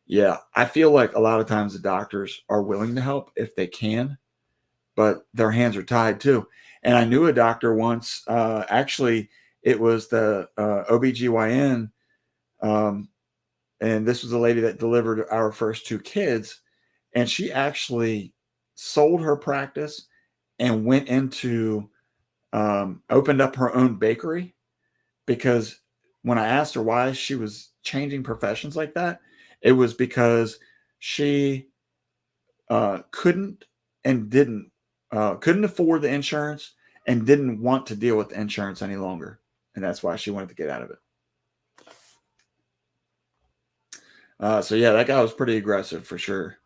Yeah, I feel like a lot of times the doctors are willing to help if they can, but their hands are tied too. And I knew a doctor once, actually, it was the OBGYN, and this was a lady that delivered our first two kids, and she actually sold her practice and went into opened up her own bakery, because when I asked her why she was changing professions like that, it was because she couldn't and didn't couldn't afford the insurance and didn't want to deal with the insurance any longer, and that's why she wanted to get out of it. So yeah, that guy was pretty aggressive for sure.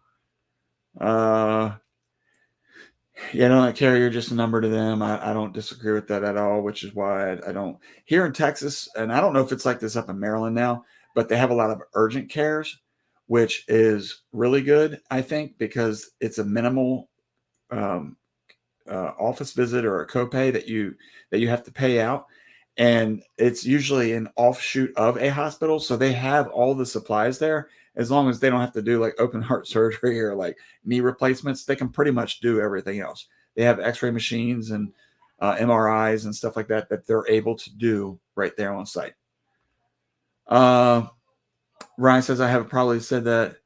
Yeah, no, that carrier just a number to them. I don't disagree with that at all, which is why I don't. Here in Texas, and I don't know if it's like this up in Maryland now, but they have a lot of urgent cares, which is really good, I think, because it's a minimal um, office visit or a copay that you have to pay out, and it's usually an offshoot of a hospital, so they have all the supplies there. As long as they don't have to do like open heart surgery or like knee replacements, they can pretty much do everything else. They have X-ray machines and MRIs and stuff like that they're able to do right there on site. Ryan says, I have probably said that,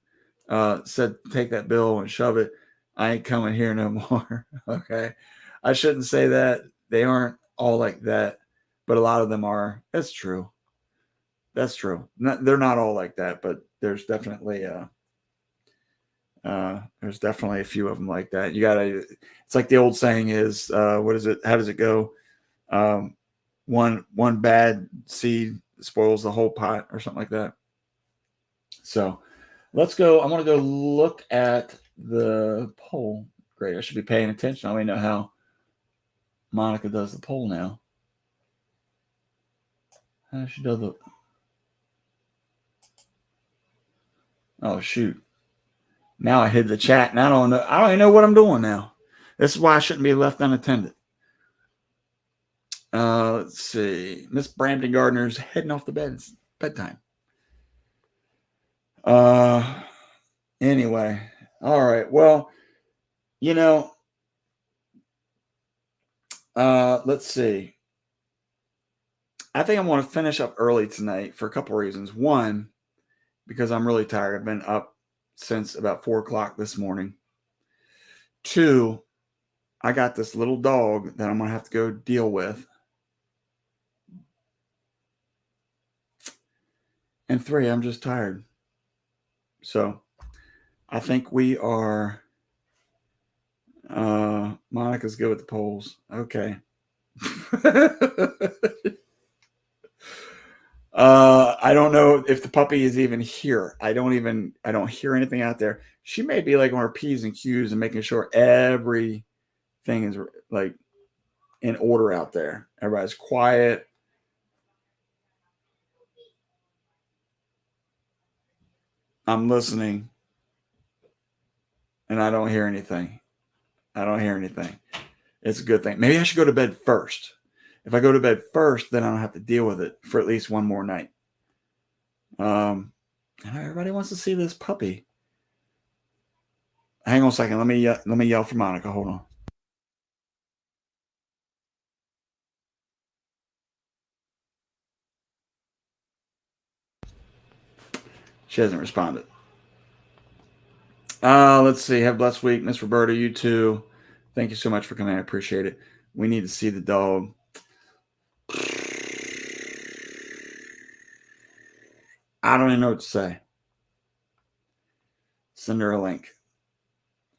said take that bill and shove it. I ain't coming here no more. Okay. I shouldn't say that. They aren't all like that, but a lot of them are. That's true. That's true. They're not all like that, but there's definitely a few of them like that. You gotta. It's like the old saying is, what is it? How does it go? One bad seed spoils the whole pot, or something like that. So let's go. I want to go look at the poll. Great. I should be paying attention. I only know how Monica does the poll now. How does she do the? Oh shoot! Now I hid the chat, and I don't know. I don't even know what I'm doing now. This is why I shouldn't be left unattended. Let's see. Miss Brampton Gardner's heading off to bed. It's bedtime. Anyway. All right. Well, let's see. I think I'm going to finish up early tonight for a couple reasons. One, because I'm really tired. I've been up since about 4:00 this morning. Two, I got this little dog that I'm going to have to go deal with. And three, I'm just tired. So I think we are. Monica's good with the polls. Okay. I don't know if the puppy is even here. I don't hear anything out there. She may be like on her P's and Q's and making sure everything is like in order out there. Everybody's quiet. I'm listening and I don't hear anything. It's a good thing. Maybe I should go to bed first. If I go to bed first, then I don't have to deal with it for at least one more night. Everybody wants to see this puppy. Hang on a second. Let me yell for Monica. Hold on. She hasn't responded. Let's see. Have a blessed week, Miss Roberta. You too. Thank you so much for coming. I appreciate it. We need to see the dog. I don't even know what to say. Send her a link.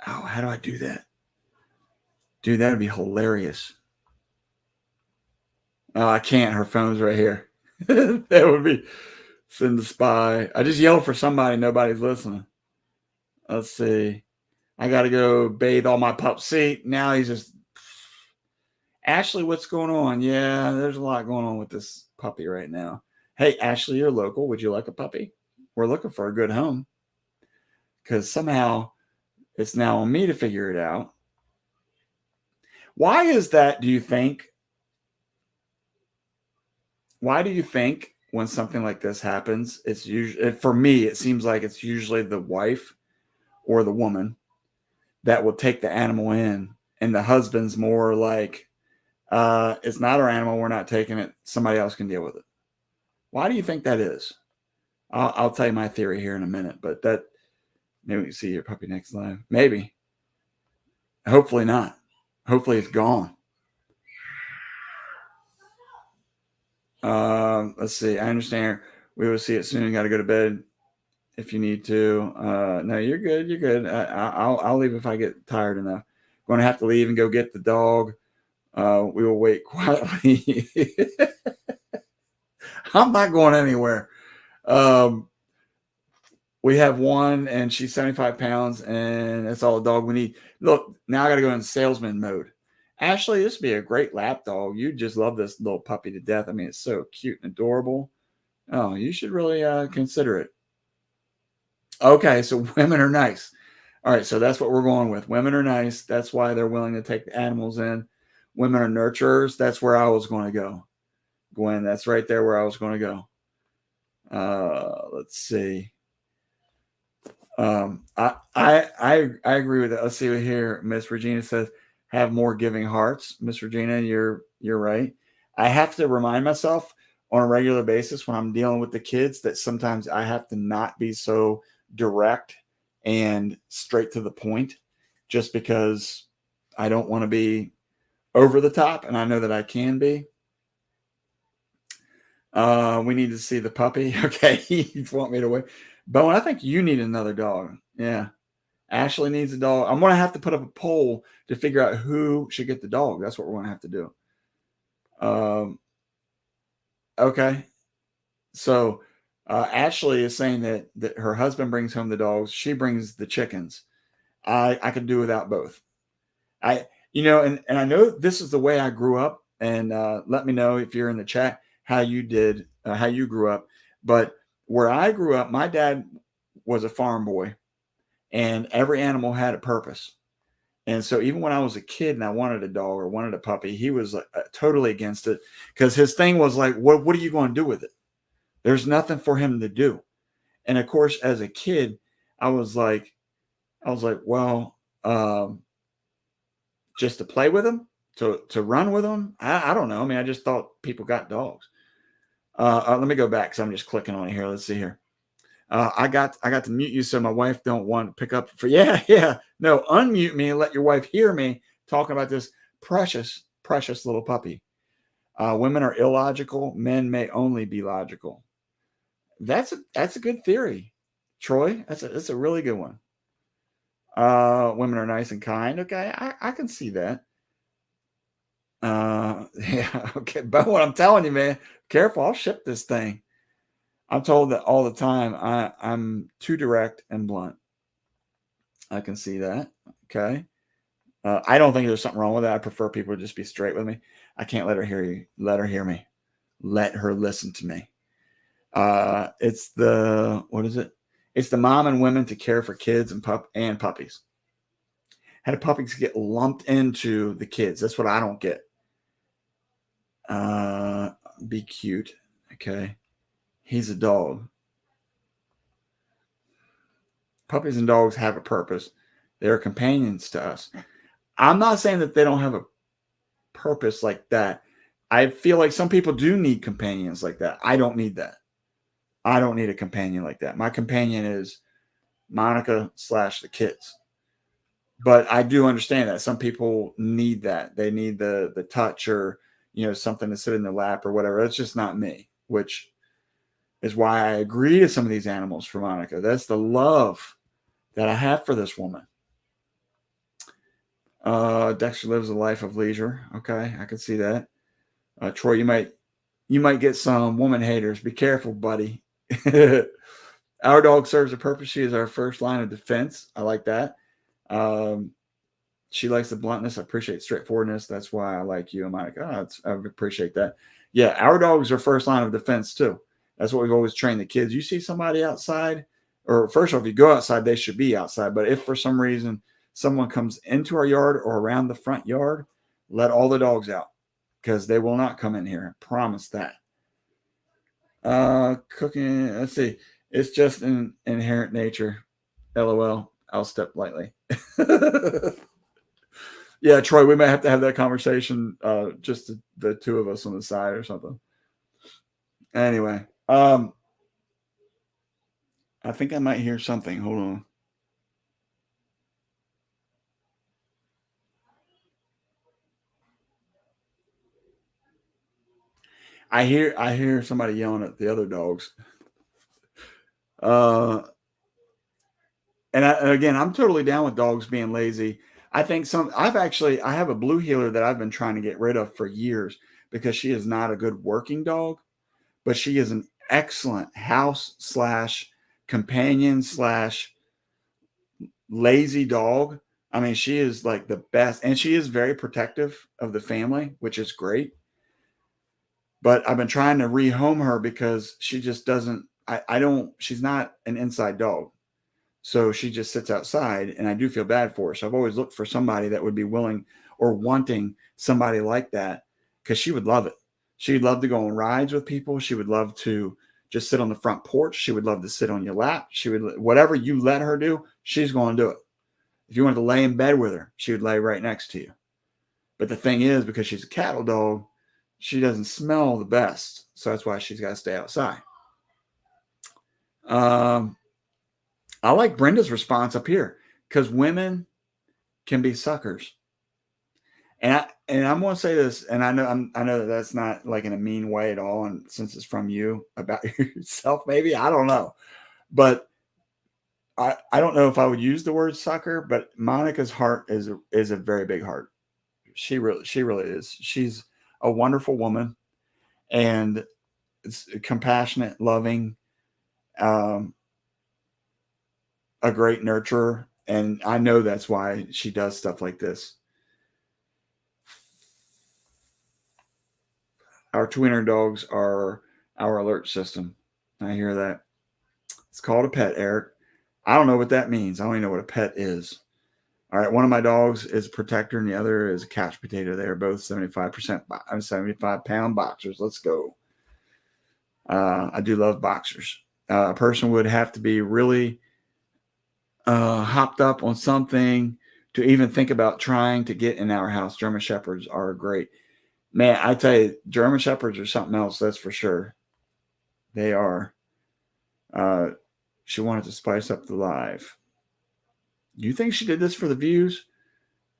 Oh, how do I do that? Dude, that would be hilarious. Oh, I can't. Her phone's right here. That would be send the spy. I just yelled for somebody. Nobody's listening. Let's see. I got to go bathe all my pups. See, now he's just. Ashley, what's going on? Yeah, there's a lot going on with this puppy right now. Hey, Ashley, you're local. Would you like a puppy? We're looking for a good home. Because somehow it's now on me to figure it out. Why is that, do you think? Why do you think when something like this happens, it's usually, for me, it seems like it's usually the wife or the woman that will take the animal in, and the husband's more like, it's not our animal, we're not taking it, somebody else can deal with it. Why do you think that is? I'll tell you my theory here in a minute, but that, maybe we can see your puppy next live. Maybe. Hopefully not. Hopefully it's gone. Let's see. I understand. We will see it soon. Got to go to bed if you need to. No, you're good. You're good. I'll leave if I get tired enough. Going to have to leave and go get the dog. We will wait quietly. I'm not going anywhere. We have one, and she's 75 pounds, and that's all the dog we need. Look, now I got to go in salesman mode. Ashley, this would be a great lap dog. You just love this little puppy to death. I mean, it's so cute and adorable. Oh, you should really consider it. Okay, so women are nice. All right, so that's what we're going with. Women are nice. That's why they're willing to take the animals in. Women are nurturers. That's where I was going to go. Gwen, that's right there where I was going to go. Let's see. I agree with it. Let's see what here. Miss Regina says, have more giving hearts. Miss Regina, you're right. I have to remind myself on a regular basis when I'm dealing with the kids that sometimes I have to not be so direct and straight to the point, just because I don't want to be over the top, and I know that I can be. We need to see the puppy. Okay, you want me to wait. Bowen, I think you need another dog. Yeah. Ashley needs a dog. I'm going to have to put up a poll to figure out who should get the dog. That's what we're going to have to do. Okay. So Ashley is saying that her husband brings home the dogs. She brings the chickens. I could do without both. And I know this is the way I grew up. And let me know if you're in the chat how you grew up. But where I grew up, my dad was a farm boy, and every animal had a purpose. And so even when I was a kid and I wanted a dog or wanted a puppy, he was totally against it, because his thing was like, what are you going to do with it? There's nothing for him to do. And of course, as a kid, I was like, well, just to play with him, to run with him. I don't know. I mean, I just thought people got dogs. Let me go back, because I'm just clicking on it here. Let's see here. I got to mute you so my wife don't want to pick up for. Yeah. No, unmute me and let your wife hear me talking about this precious little puppy. Women are illogical. Men may only be logical. That's a good theory, Troy. That's a really good one. Women are nice and kind. Okay, I can see that. Yeah. Okay, but what I'm telling you, man, careful. I'll ship this thing. I'm told that all the time. I'm too direct and blunt. I can see that. Okay. I don't think there's something wrong with that. I prefer people to just be straight with me. I can't let her hear you. Let her hear me. Let her listen to me. It's what is it? It's the mom and women to care for kids and puppies. How do puppies get lumped into the kids? That's what I don't get. Be cute. Okay. He's a dog. Puppies and dogs have a purpose. They're companions to us. I'm not saying that they don't have a purpose like that. I feel like some people do need companions like that. I don't need that. I don't need a companion like that. My companion is Monica / the kids. But I do understand that some people need that. They need the touch, or something to sit in their lap or whatever. That's just not me, which is why I agree to some of these animals for Monica. That's the love that I have for this woman. Dexter lives a life of leisure. Okay, I can see that. Troy, you might get some woman haters. Be careful, buddy. Our dog serves a purpose. She is our first line of defense. I like that. She likes the bluntness. I appreciate straightforwardness. That's why I like you. I'm like, I appreciate that. Yeah, our dogs are first line of defense too. That's what we've always trained the kids. You see somebody outside, or first of all, if you go outside, they should be outside. But if for some reason someone comes into our yard or around the front yard, let all the dogs out, because they will not come in here. I promise that. Cooking. Let's see. It's just an inherent nature. LOL. I'll step lightly. Yeah, Troy, we may have to have that conversation, just the two of us on the side or something. Anyway, I think I might hear something. Hold on. I hear somebody yelling at the other dogs. And again, I'm totally down with dogs being lazy. I think I have a blue heeler that I've been trying to get rid of for years, because she is not a good working dog, but she is an excellent house / companion / lazy dog. I mean, she is like the best, and she is very protective of the family, which is great. But I've been trying to rehome her because she just doesn't, she's not an inside dog. So she just sits outside, and I do feel bad for her. So I've always looked for somebody that would be willing or wanting somebody like that, because she would love it. She'd love to go on rides with people. She would love to just sit on the front porch. She would love to sit on your lap. She would, whatever you let her do, she's going to do it. If you wanted to lay in bed with her, she would lay right next to you. But the thing is, because she's a cattle dog, she doesn't smell the best. So that's why she's got to stay outside. I like Brenda's response up here, because women can be suckers. And I'm going to say this, and I know that that's not like in a mean way at all, and since it's from you about yourself, maybe, I don't know, but I don't know if I would use the word sucker. But Monica's heart is a very big heart. She really is. She's a wonderful woman, and it's compassionate, loving, a great nurturer, and I know that's why she does stuff like this. Our tweener dogs are our alert system. I hear that. It's called a pet, Eric. I don't know what that means. I don't even know what a pet is. All right, one of my dogs is a protector, and the other is a couch potato. They are both 75-pound boxers. Let's go. I do love boxers. A person would have to be really hopped up on something to even think about trying to get in our house. German Shepherds are great. Man, I tell you, German Shepherds are something else, that's for sure. They are. She wanted to spice up the live. You think she did this for the views?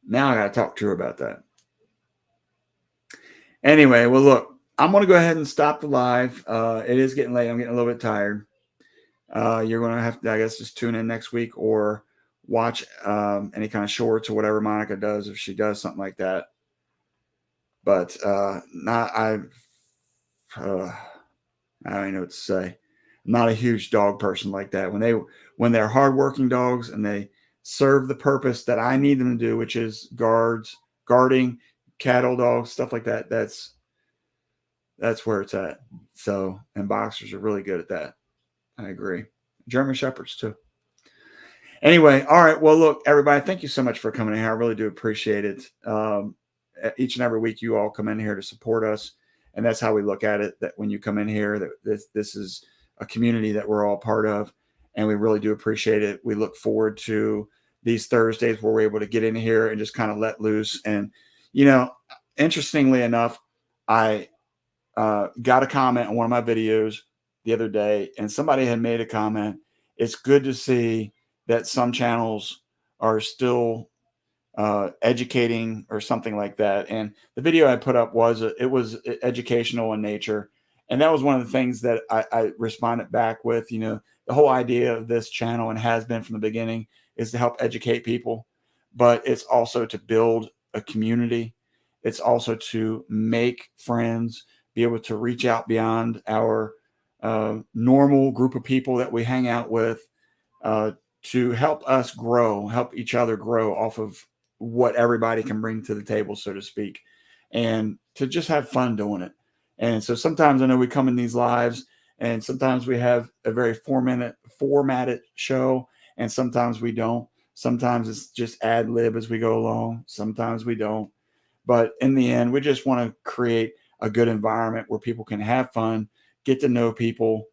Now I got to talk to her about that. Anyway, well, look, I'm going to go ahead and stop the live. It is getting late. I'm getting a little bit tired. You're going to have to, I guess, just tune in next week, or watch any kind of shorts or whatever Monica does, if she does something like that. But I don't even know what to say. I'm not a huge dog person like that. When they're hardworking dogs and they serve the purpose that I need them to do, which is guarding cattle dogs, stuff like that. That's where it's at. So, and boxers are really good at that. I agree. German Shepherds too. Anyway, all right. Well, look, everybody, thank you so much for coming in here. I really do appreciate it. Each and every week, you all come in here to support us, and that's how we look at it. That when you come in here, that this is a community that we're all part of, and we really do appreciate it. We look forward to these Thursdays where we're able to get in here and just kind of let loose. And interestingly enough, I got a comment on one of my videos the other day, and somebody had made a comment. It's good to see that some channels are still educating or something like that. And the video I put up was educational in nature, and that was one of the things that I responded back with. You know, the whole idea of this channel, and has been from the beginning, is to help educate people, but it's also to build a community. It's also to make friends, be able to reach out beyond our normal group of people that we hang out with, uh, to help us grow, help each other grow off of what everybody can bring to the table, so to speak, and to just have fun doing it. And so sometimes I know we come in these lives, and sometimes we have a very 4 minute formatted show, and sometimes we don't. Sometimes it's just ad lib as we go along. Sometimes we don't. But in the end, we just want to create a good environment where people can have fun, get to know people,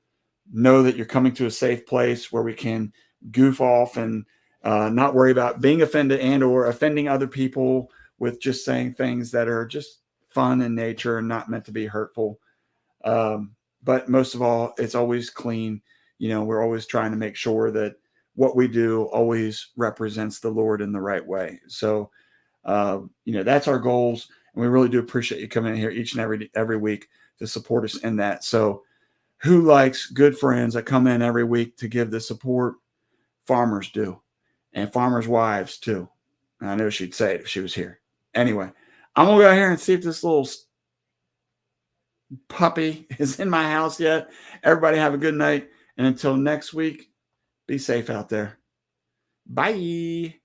know that you're coming to a safe place where we can goof off and not worry about being offended and or offending other people with just saying things that are just fun in nature and not meant to be hurtful. But most of all, it's always clean. You know, we're always trying to make sure that what we do always represents the Lord in the right way. So, you know, that's our goals. And we really do appreciate you coming in here each and every week to support us in that. So, who likes good friends that come in every week to give the support? Farmers do, and farmers' wives too. I know she'd say it if she was here. Anyway, I'm gonna go out here and see if this little puppy is in my house yet. Everybody have a good night, and until next week, be safe out there. Bye.